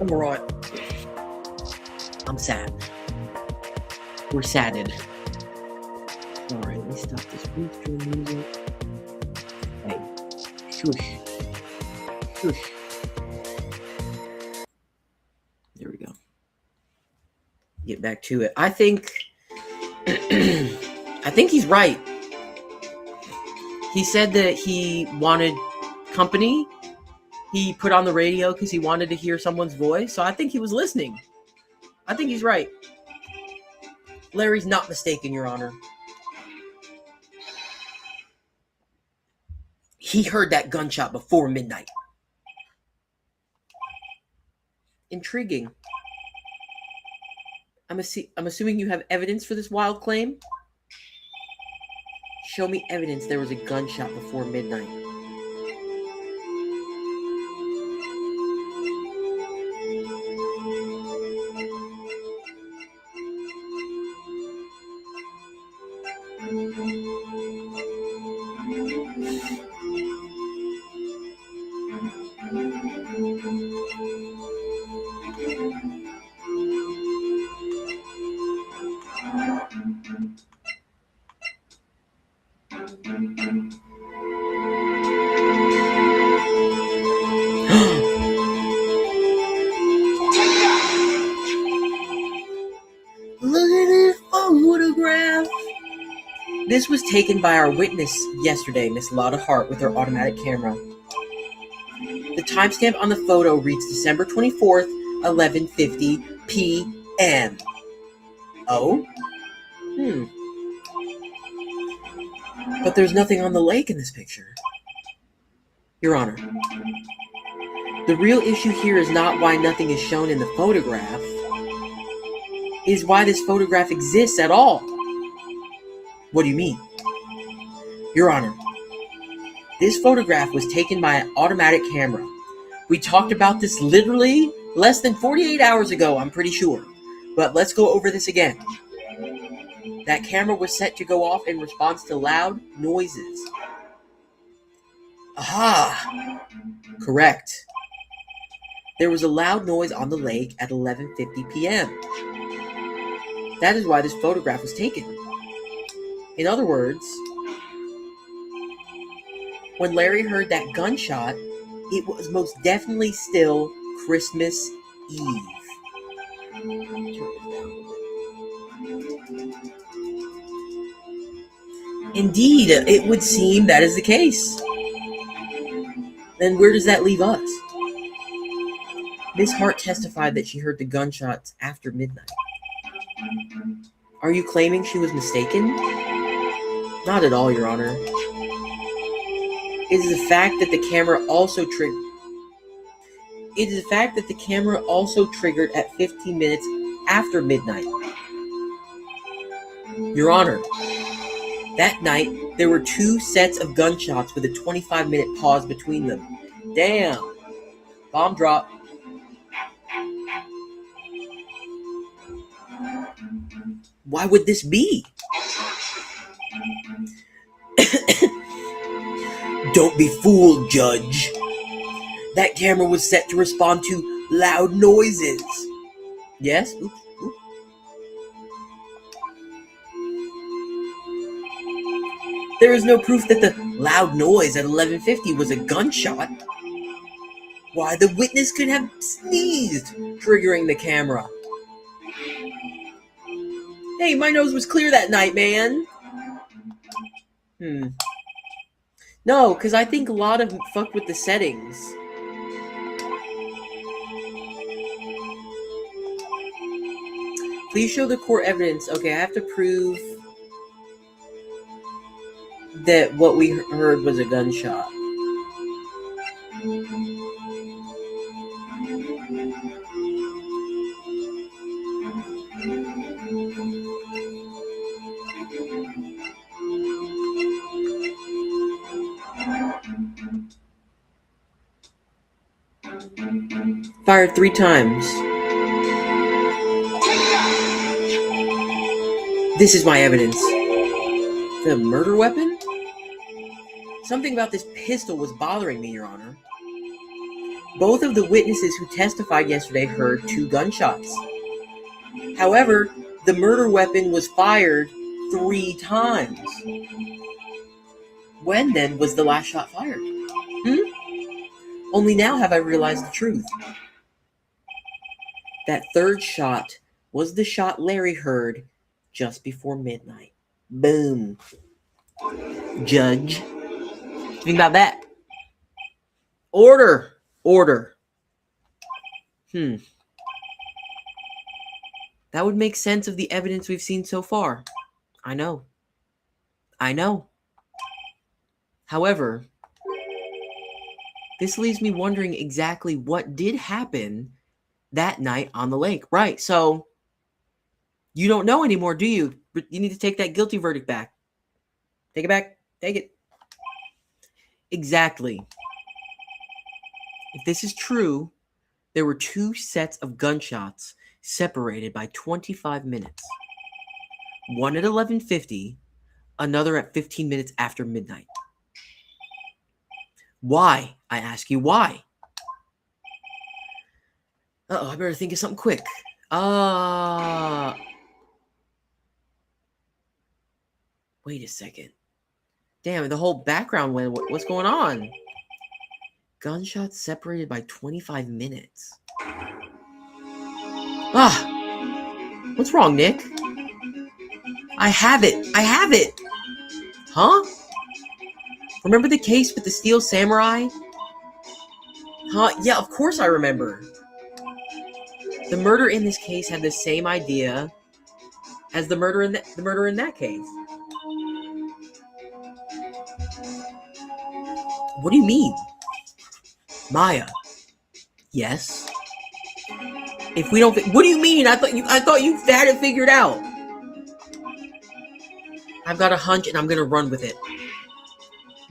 A: I'm alright. I'm sad. We're sadded. Alright, let me stop this rooster music. Hey. Shush. Shush. There we go. Get back to it. I think he's right. He said that he wanted company. He put on the radio because he wanted to hear someone's voice. So I think he was listening. I think he's right. Larry's not mistaken, Your Honor. He heard that gunshot before midnight. Intriguing. I'm assuming you have evidence for this wild claim? Show me evidence there was a gunshot before midnight. Look at this photograph. This was taken by our witness yesterday, Miss Lotta Hart, with her automatic camera. The timestamp on the photo reads December 24th, 11:50 p.m. Oh? But there's nothing on the lake in this picture. Your Honor, the real issue here is not why nothing is shown in the photograph. It is why this photograph exists at all. What do you mean? Your Honor, this photograph was taken by an automatic camera. We talked about this literally less than 48 hours ago, I'm pretty sure. But let's go over this again. That camera was set to go off in response to loud noises. Aha! Correct. There was a loud noise on the lake at 11:50 p.m. That is why this photograph was taken. In other words, when Larry heard that gunshot, it was most definitely still Christmas Eve. Indeed, it would seem that is the case. Then where does that leave us? Miss Hart testified that she heard the gunshots after midnight. Are you claiming she was mistaken? Not at all, Your Honor. It is the fact that the camera also triggered at 15 minutes after midnight. Your Honor, that night there were 2 sets of gunshots with a 25-minute pause between them. Damn. Bomb drop. Why would this be? Don't be fooled, Judge. That camera was set to respond to loud noises. Yes? Oops. There is no proof that the loud noise at 11:50 was a gunshot. Why, the witness could have sneezed, triggering the camera. Hey, my nose was clear that night, man. No, because I think a lot of them fucked with the settings. Please show the court evidence. Okay, I have to prove that what we heard was a gunshot. Fired 3 times. This is my evidence. The murder weapon? Something about this pistol was bothering me, Your Honor. Both of the witnesses who testified yesterday heard 2 gunshots. However, the murder weapon was fired 3 times. When then was the last shot fired? Only now have I realized the truth. That 3rd shot was the shot Larry heard just before midnight. Boom. Judge. Think about that. Order. That would make sense of the evidence we've seen so far. I know. However, this leaves me wondering exactly what did happen that night on the lake. Right, so you don't know anymore, do you? You need to take that guilty verdict back. Take it back. Take it. Exactly. If this is true, there were 2 sets of gunshots separated by 25 minutes. One at 11:50, another at 15 minutes after midnight. Why? I ask you, why? Uh-oh, I better think of something quick. Wait a second. Damn, the whole background went. What's going on? Gunshots separated by 25 minutes. What's wrong, Nick? I have it. Huh? Remember the case with the steel samurai? Huh? Yeah, of course I remember. The murder in this case had the same idea as the murder in that case. What do you mean? Maya. Yes. If we don't, what do you mean? I thought you had it figured out. I've got a hunch and I'm gonna run with it.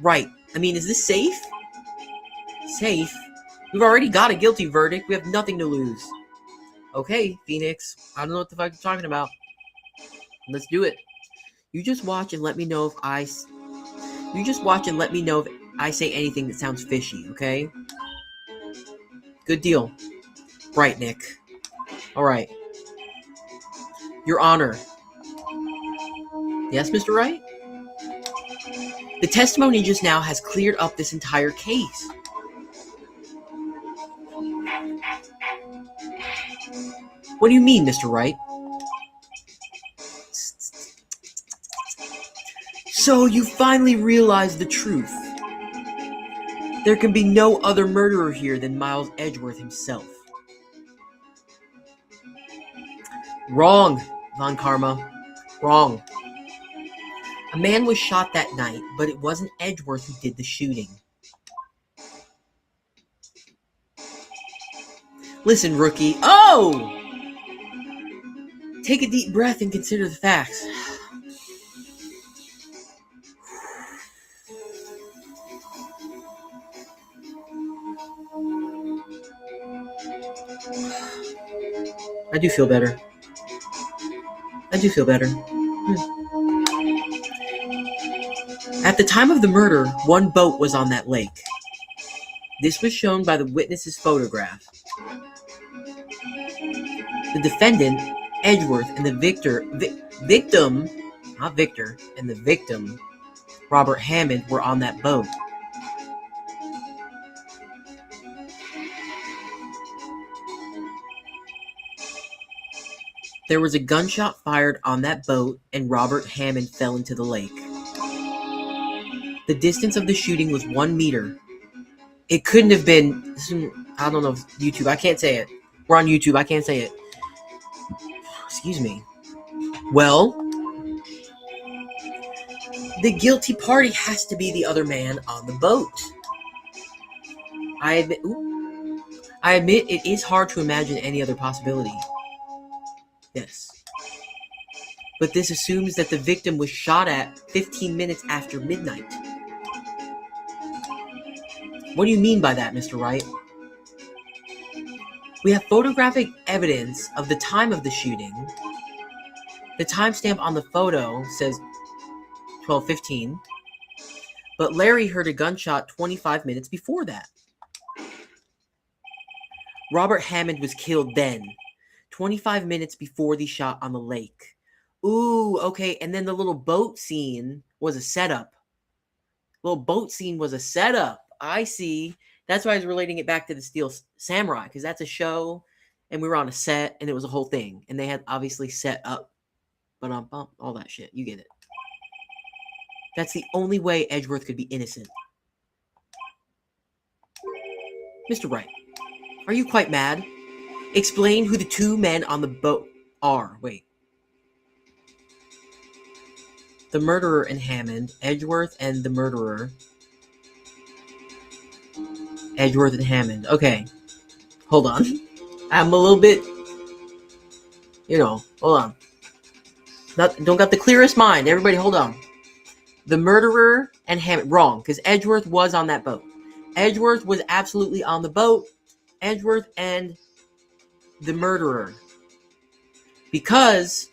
A: Right. I mean, is this safe? Safe? We've already got a guilty verdict. We have nothing to lose. Okay, Phoenix. I don't know what the fuck you're talking about. Let's do it. You just watch and let me know if I say anything that sounds fishy, okay? Good deal. Right, Nick. All right. Your Honor. Yes, Mr. Wright? The testimony just now has cleared up this entire case. What do you mean, Mr. Wright? So you finally realized the truth. There can be no other murderer here than Miles Edgeworth himself. Wrong, Von Karma. Wrong. A man was shot that night, but it wasn't Edgeworth who did the shooting. Listen, rookie. Oh! Take a deep breath and consider the facts. I do feel better. At the time of the murder, one boat was on that lake. This was shown by the witness's photograph. The defendant, Edgeworth, and the victim, Robert Hammond, were on that boat. There was a gunshot fired on that boat, and Robert Hammond fell into the lake. The distance of the shooting was 1 meter. It couldn't have been... I don't know, YouTube. I can't say it. We're on YouTube. I can't say it. Excuse me. Well, the guilty party has to be the other man on the boat. I admit it is hard to imagine any other possibility. Yes. But this assumes that the victim was shot at 15 minutes after midnight. What do you mean by that, Mr. Wright? We have photographic evidence of the time of the shooting. The timestamp on the photo says 12:15, but Larry heard a gunshot 25 minutes before that. Robert Hammond was killed then, 25 minutes before the shot on the lake. Ooh, okay, and then the little boat scene was a setup. I see. That's why I was relating it back to the Steel Samurai, because that's a show, and we were on a set, and it was a whole thing, and they had obviously set up, all that shit. You get it. That's the only way Edgeworth could be innocent. Mr. Wright, are you quite mad? Explain who the 2 men on the boat are. Wait. The murderer and Hammond, Edgeworth and the murderer. Edgeworth and Hammond. Okay. Hold on. I'm a little bit... hold on. Don't got the clearest mind. Everybody, hold on. The murderer and Hammond. Wrong, because Edgeworth was on that boat. Edgeworth was absolutely on the boat. Edgeworth and the murderer. Because,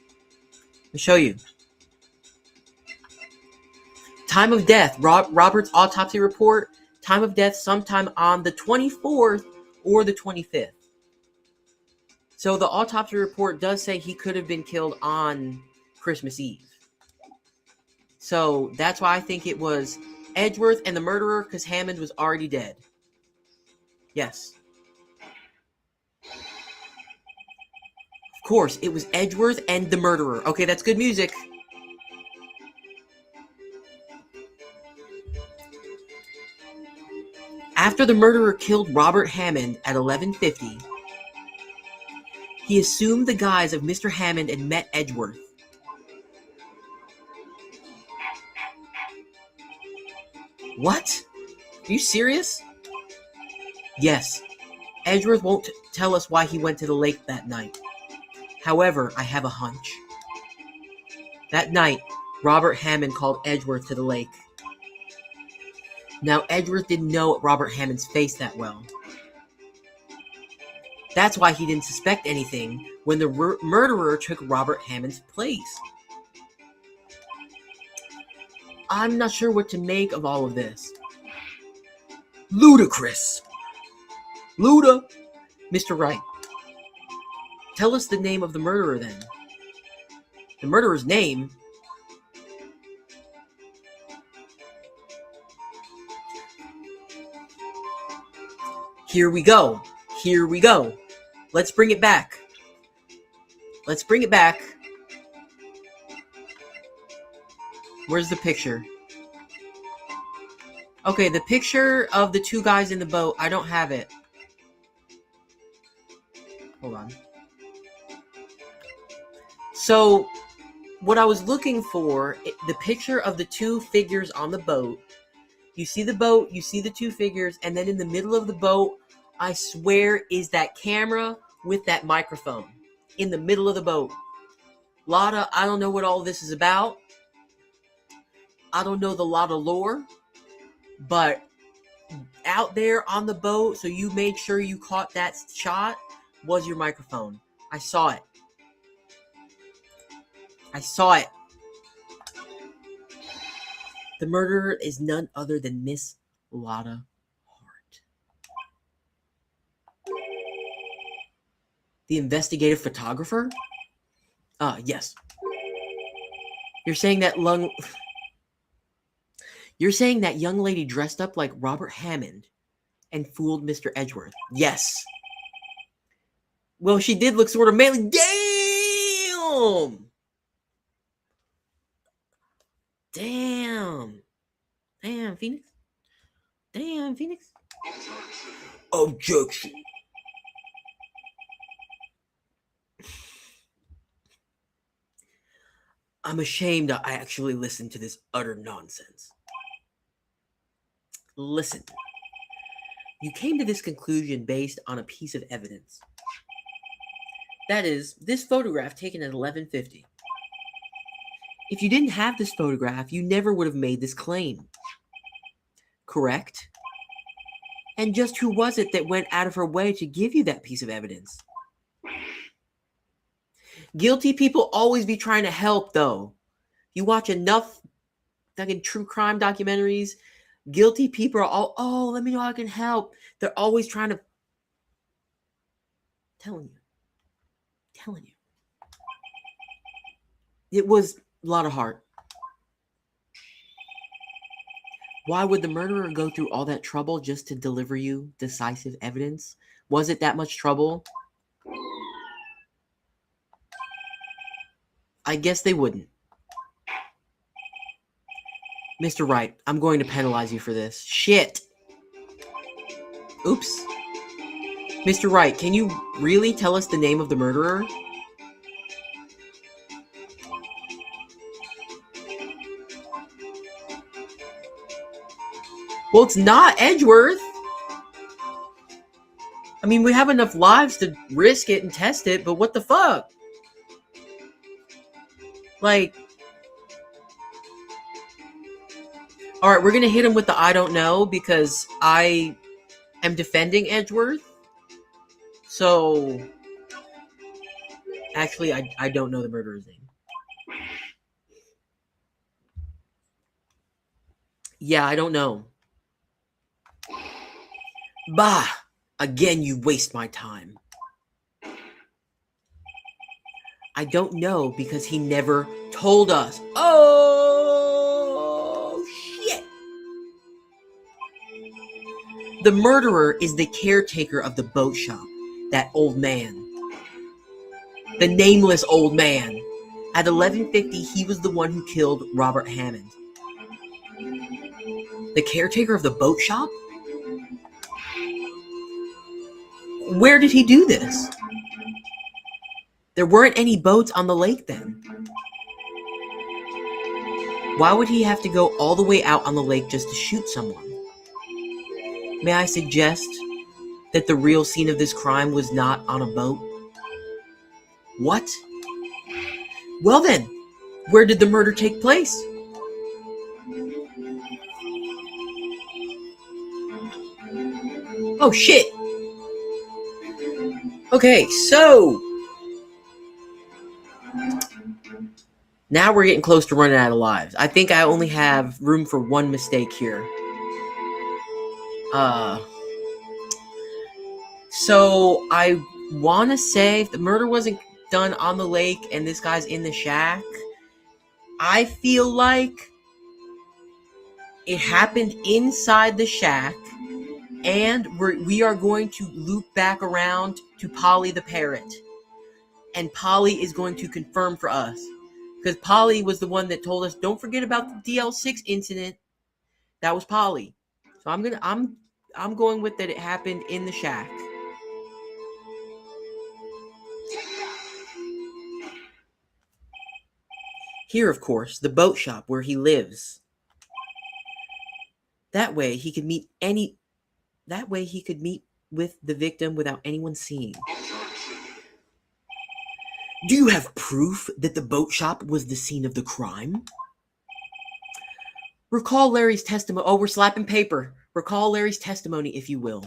A: let me show you. Time of death. Robert's autopsy report. Time of death sometime on the 24th or the 25th. So the autopsy report does say he could have been killed on Christmas Eve. So that's why I think it was Edgeworth and the murderer, because Hammond was already dead. Yes. Of course, it was Edgeworth and the murderer. Okay, that's good music. After the murderer killed Robert Hammond at 11:50, he assumed the guise of Mr. Hammond and met Edgeworth. What? Are you serious? Yes. Edgeworth won't tell us why he went to the lake that night. However, I have a hunch. That night, Robert Hammond called Edgeworth to the lake. Now, Edgeworth didn't know Robert Hammond's face that well. That's why he didn't suspect anything when the murderer took Robert Hammond's place. I'm not sure what to make of all of this. Ludicrous. Luda. Mr. Wright, tell us the name of the murderer then. The murderer's name? Here we go. Here we go. Let's bring it back. Let's bring it back. Where's the picture? Okay, the picture of the two guys in the boat, I don't have it. Hold on. So, what I was looking for, the picture of the two figures on the boat. You see the boat, you see the two figures, and then in the middle of the boat, I swear, is that camera with that microphone. In the middle of the boat. Lotta, I don't know what all this is about. I don't know the Lotta lore. But out there on the boat, so you made sure you caught that shot, was your microphone. I saw it. I saw it. The murderer is none other than Miss Lotta Hart. The investigative photographer? Yes. You're saying that young lady dressed up like Robert Hammond and fooled Mr. Edgeworth. Yes. Well, she did look sort of manly. Damn! Damn. Damn, Phoenix. Damn, Phoenix. Objection. I'm ashamed I actually listened to this utter nonsense. Listen. You came to this conclusion based on a piece of evidence. That is, this photograph taken at 11:50. If you didn't have this photograph, you never would have made this claim. Correct? And just who was it that went out of her way to give you that piece of evidence? Guilty people always be trying to help, though. You watch enough fucking true crime documentaries, guilty people are all, oh, let me know how I can help. They're always trying to... Telling you. It was Lotta Hart. Why would the murderer go through all that trouble just to deliver you decisive evidence? Was it that much trouble? I guess they wouldn't. Mr. Wright, I'm going to penalize you for this. Shit. Oops. Mr. Wright, can you really tell us the name of the murderer? Well, it's not Edgeworth. I mean, we have enough lives to risk it and test it, but what the fuck? Like, All right, we're going to hit him with the I don't know because I am defending Edgeworth. So, actually, I don't know the murderer's name. Yeah, I don't know. Bah! Again, you waste my time. I don't know because he never told us. Oh, shit! The murderer is the caretaker of the boat shop. That old man. The nameless old man. At 11:50, he was the one who killed Robert Hammond. The caretaker of the boat shop? Where did he do this? There weren't any boats on the lake then. Why would he have to go all the way out on the lake just to shoot someone? May I suggest that the real scene of this crime was not on a boat? What? Well then, where did the murder take place? Oh shit! Okay, so now we're getting close to running out of lives. I think I only have room for one mistake here. So I want to say if the murder wasn't done on the lake and this guy's in the shack, I feel like it happened inside the shack, and we are going to loop back around to Polly the parrot. And Polly is going to confirm for us. Because Polly was the one that told us, don't forget about the DL6 incident. That was Polly. So I'm going with that it happened in the shack. Here, of course, the boat shop where he lives. That way he could meet with the victim without anyone seeing. Do you have proof that the boat shop was the scene of the crime? Recall Larry's testimony. Oh, we're slapping paper. Recall Larry's testimony, if you will.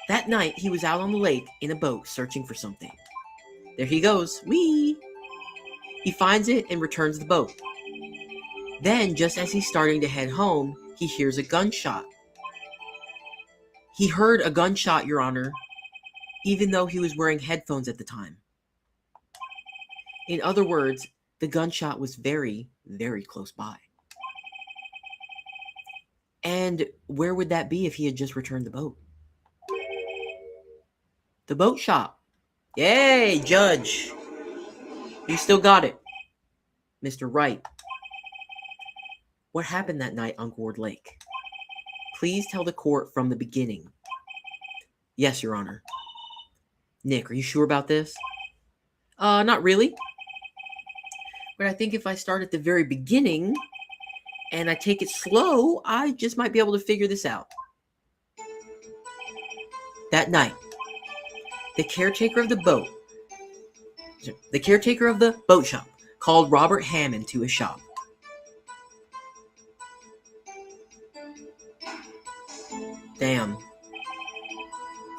A: That night, he was out on the lake in a boat searching for something. There he goes. Whee! He finds it and returns the boat. Then, just as he's starting to head home, he hears a gunshot. He heard a gunshot, Your Honor, even though he was wearing headphones at the time. In other words, the gunshot was very, very close by. And where would that be if he had just returned the boat? The boat shop. Yay, Judge. You still got it. Mr. Wright. What happened that night on Gourd Lake? Please tell the court from the beginning. Yes, Your Honor. Nick, are you sure about this? Not really. But I think if I start at the very beginning and I take it slow, I just might be able to figure this out. That night, the caretaker of the boat shop called Robert Hammond to his shop. Damn.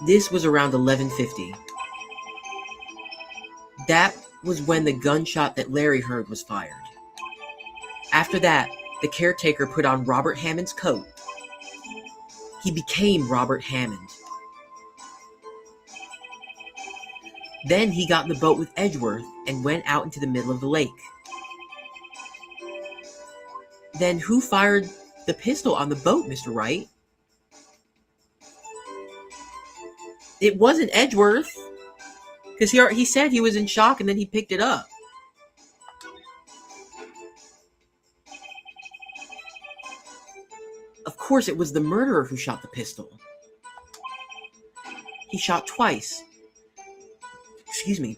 A: This was around 11:50. That was when the gunshot that Larry heard was fired. After that, the caretaker put on Robert Hammond's coat. He became Robert Hammond. Then he got in the boat with Edgeworth and went out into the middle of the lake. Then who fired the pistol on the boat, Mr. Wright? It wasn't Edgeworth, because he said he was in shock and then he picked it up. Of course, it was the murderer who shot the pistol. He shot twice.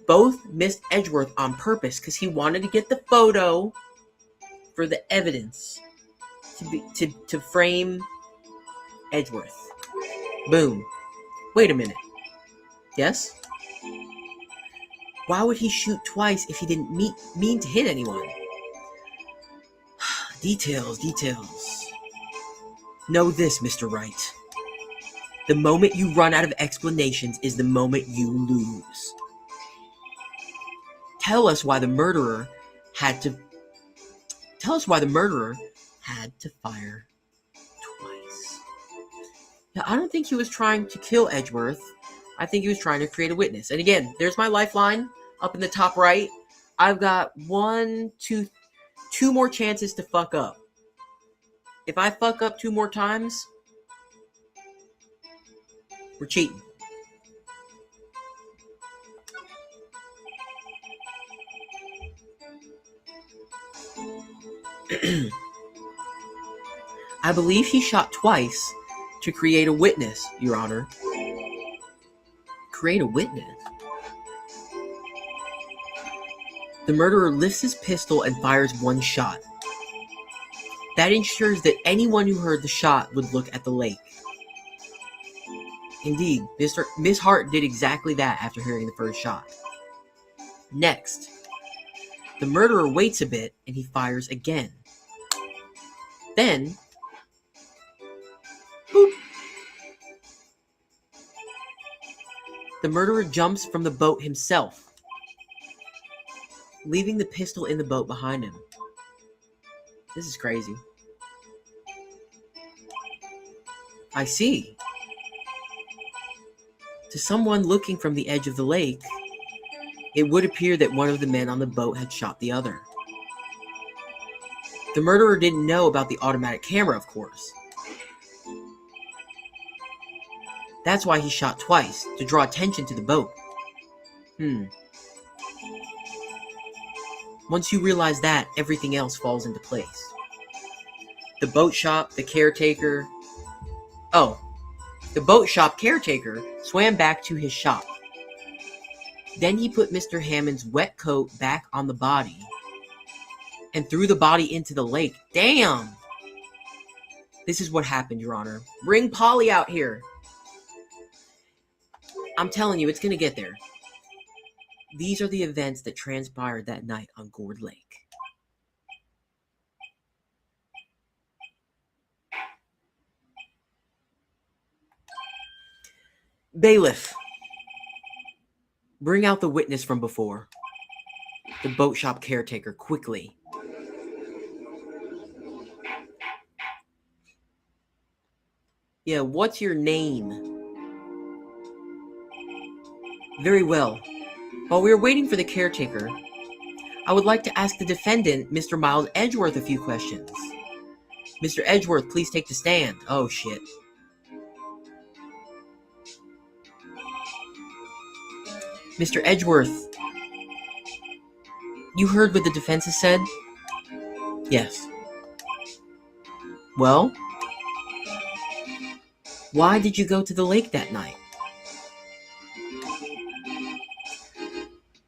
A: Both missed Edgeworth on purpose because he wanted to get the photo for the evidence to frame Edgeworth. Boom. Wait a minute. Yes? Why would he shoot twice if he didn't mean to hit anyone? Details. Know this, Mr. Wright. The moment you run out of explanations is the moment you lose. Tell us why the murderer had to fire twice. Now, I don't think he was trying to kill Edgeworth. I think he was trying to create a witness. And again, there's my lifeline up in the top right. I've got two more chances to fuck up. If I fuck up 2 more times, we're cheating. I believe he shot twice to create a witness, Your Honor. Create a witness? The murderer lifts his pistol and fires 1 shot. That ensures that anyone who heard the shot would look at the lake. Indeed, Miss Hart did exactly that after hearing the first shot. Next, the murderer waits a bit and he fires again. Then, boop. The murderer jumps from the boat himself, leaving the pistol in the boat behind him. This is crazy. I see. To someone looking from the edge of the lake, it would appear that one of the men on the boat had shot the other. The murderer didn't know about the automatic camera, of course. That's why he shot twice, to draw attention to the boat. Once you realize that, everything else falls into place. The boat shop, the caretaker... The boat shop caretaker swam back to his shop. Then he put Mr. Hammond's wet coat back on the body and threw the body into the lake. Damn! This is what happened, Your Honor. Bring Polly out here. I'm telling you, it's going to get there. These are the events that transpired that night on Gourd Lake. Bailiff, bring out the witness from before. The boat shop caretaker, quickly. Yeah, what's your name? Very well. While we are waiting for the caretaker, I would like to ask the defendant, Mr. Miles Edgeworth, a few questions. Mr. Edgeworth, please take the stand. Oh, shit. Mr. Edgeworth, you heard what the defense has said? Yes. Well, why did you go to the lake that night?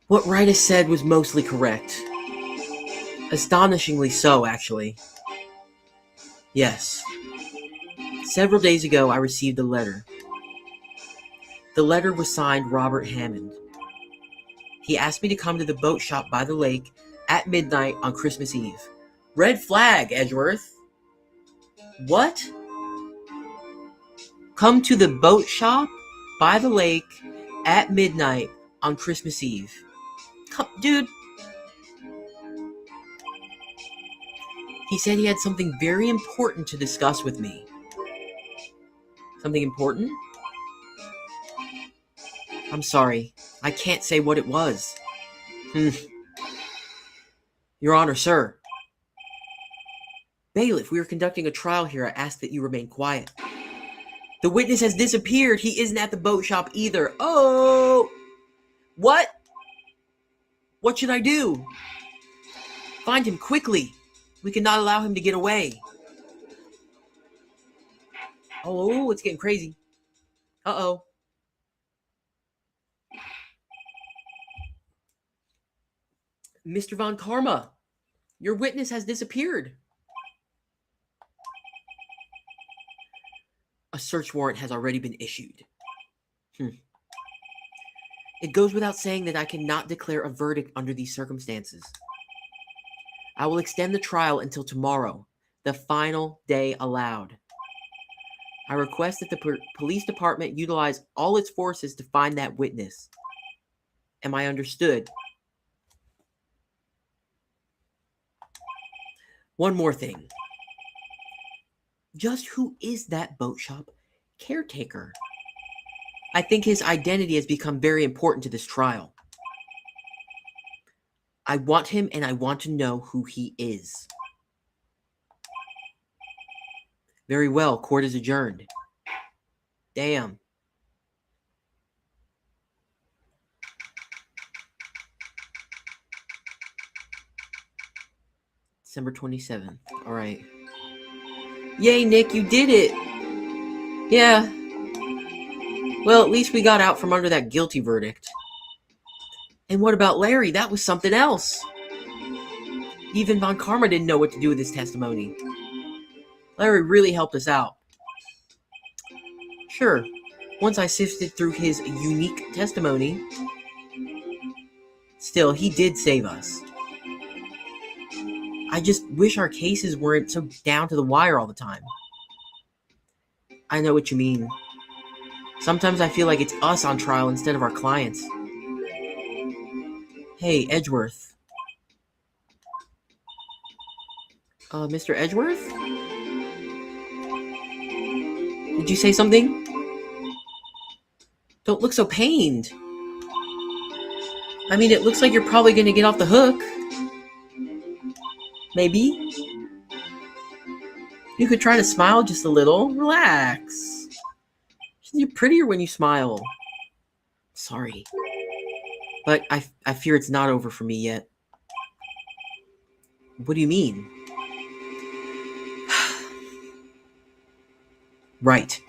A: What Wright has said was mostly correct. Astonishingly so, actually. Yes. Several days ago, I received a letter. The letter was signed Robert Hammond. He asked me to come to the boat shop by the lake at midnight on Christmas Eve. Red flag, Edgeworth. What? Come to the boat shop by the lake at midnight on Christmas Eve. Come, dude. He said he had something very important to discuss with me. Something important? I'm sorry. I can't say what it was. Your Honor, sir. Bailiff, we are conducting a trial here. I ask that you remain quiet. The witness has disappeared. He isn't at the boat shop either. Oh! What? What should I do? Find him quickly. We cannot allow him to get away. Oh, it's getting crazy. Uh-oh. Mr. Von Karma, your witness has disappeared. A search warrant has already been issued. It goes without saying that I cannot declare a verdict under these circumstances. I will extend the trial until tomorrow, the final day allowed. I request that the police department utilize all its forces to find that witness. Am I understood? One more thing. Just who is that boat shop caretaker? I think his identity has become very important to this trial. I want him and I want to know who he is. Very well, court is adjourned. Damn. December 27th. All right. Yay, Nick, you did it. Yeah. Well, at least we got out from under that guilty verdict. And what about Larry? That was something else. Even Von Karma didn't know what to do with his testimony. Larry really helped us out. Sure, once I sifted through his unique testimony, still, he did save us. I just wish our cases weren't so down to the wire all the time. I know what you mean. Sometimes I feel like it's us on trial instead of our clients. Hey, Edgeworth. Mr. Edgeworth? Did you say something? Don't look so pained. I mean, it looks like you're probably going to get off the hook. Maybe. You could try to smile just a little. Relax. You're prettier when you smile. Sorry. But I fear it's not over for me yet. What do you mean? Right.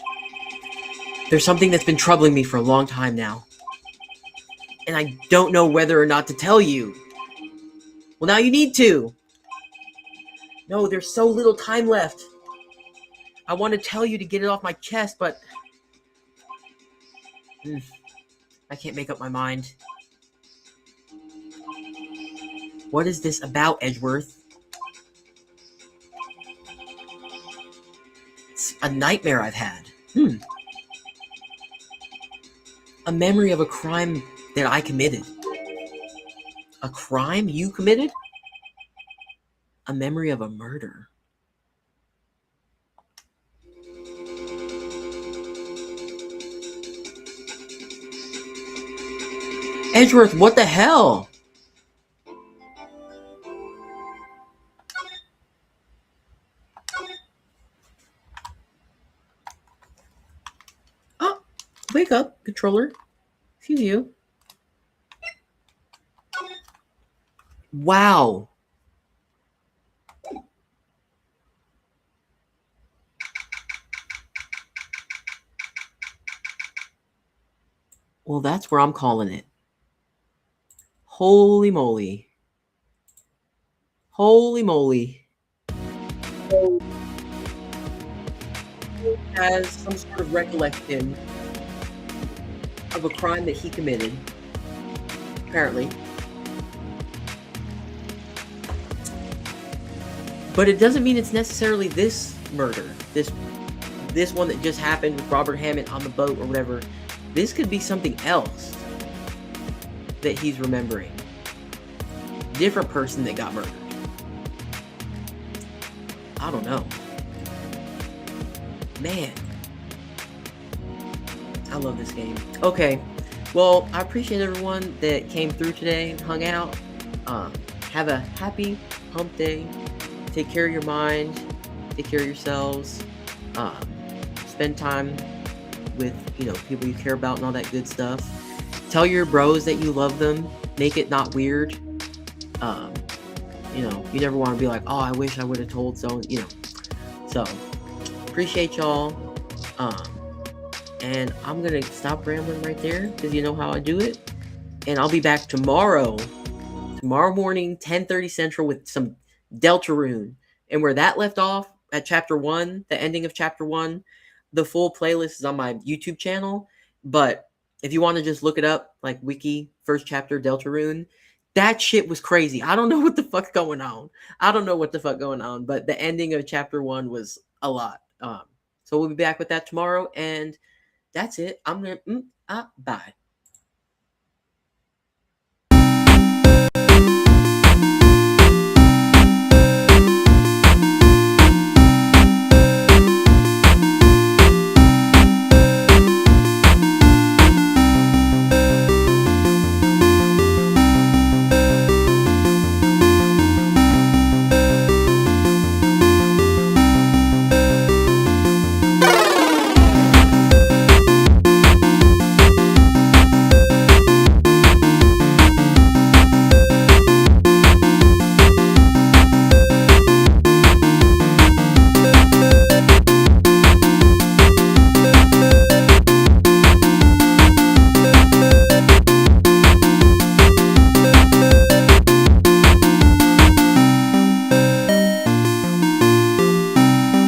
A: There's something that's been troubling me for a long time now. And I don't know whether or not to tell you. Well, now you need to. No, there's so little time left. I want to tell you to get it off my chest, but I can't make up my mind. What is this about, Edgeworth? It's a nightmare I've had. A memory of a crime that I committed. A crime you committed? A memory of a murder. Edgeworth, what the hell? Oh, wake up, controller. Excuse you. Wow. Well, that's where I'm calling it. Holy moly. Holy moly. Has some sort of recollection of a crime that he committed, apparently. But it doesn't mean it's necessarily this murder, this one that just happened with Robert Hammond on the boat or whatever. This could be something else that he's remembering. Different person that got murdered. I don't know. Man. I love this game. Okay. Well, I appreciate everyone that came through today and hung out. Have a happy hump day. Take care of your mind. Take care of yourselves. Spend time with, people you care about and all that good stuff. Tell your bros that you love them. Make it not weird. You never want to be like, oh, I wish I would have told so, So, appreciate y'all. And I'm going to stop rambling right there because you know how I do it. And I'll be back tomorrow morning, 10:30 Central with some Deltarune. And where that left off at Chapter 1, the ending of Chapter 1, the full playlist is on my YouTube channel. But If you want to just look it up, like wiki first chapter Deltarune, that shit was crazy. I don't know what the fuck going on. I don't know what the fuck going on, but the ending of chapter 1 was a lot. So we'll be back with that tomorrow, and that's it. I'm gonna bye.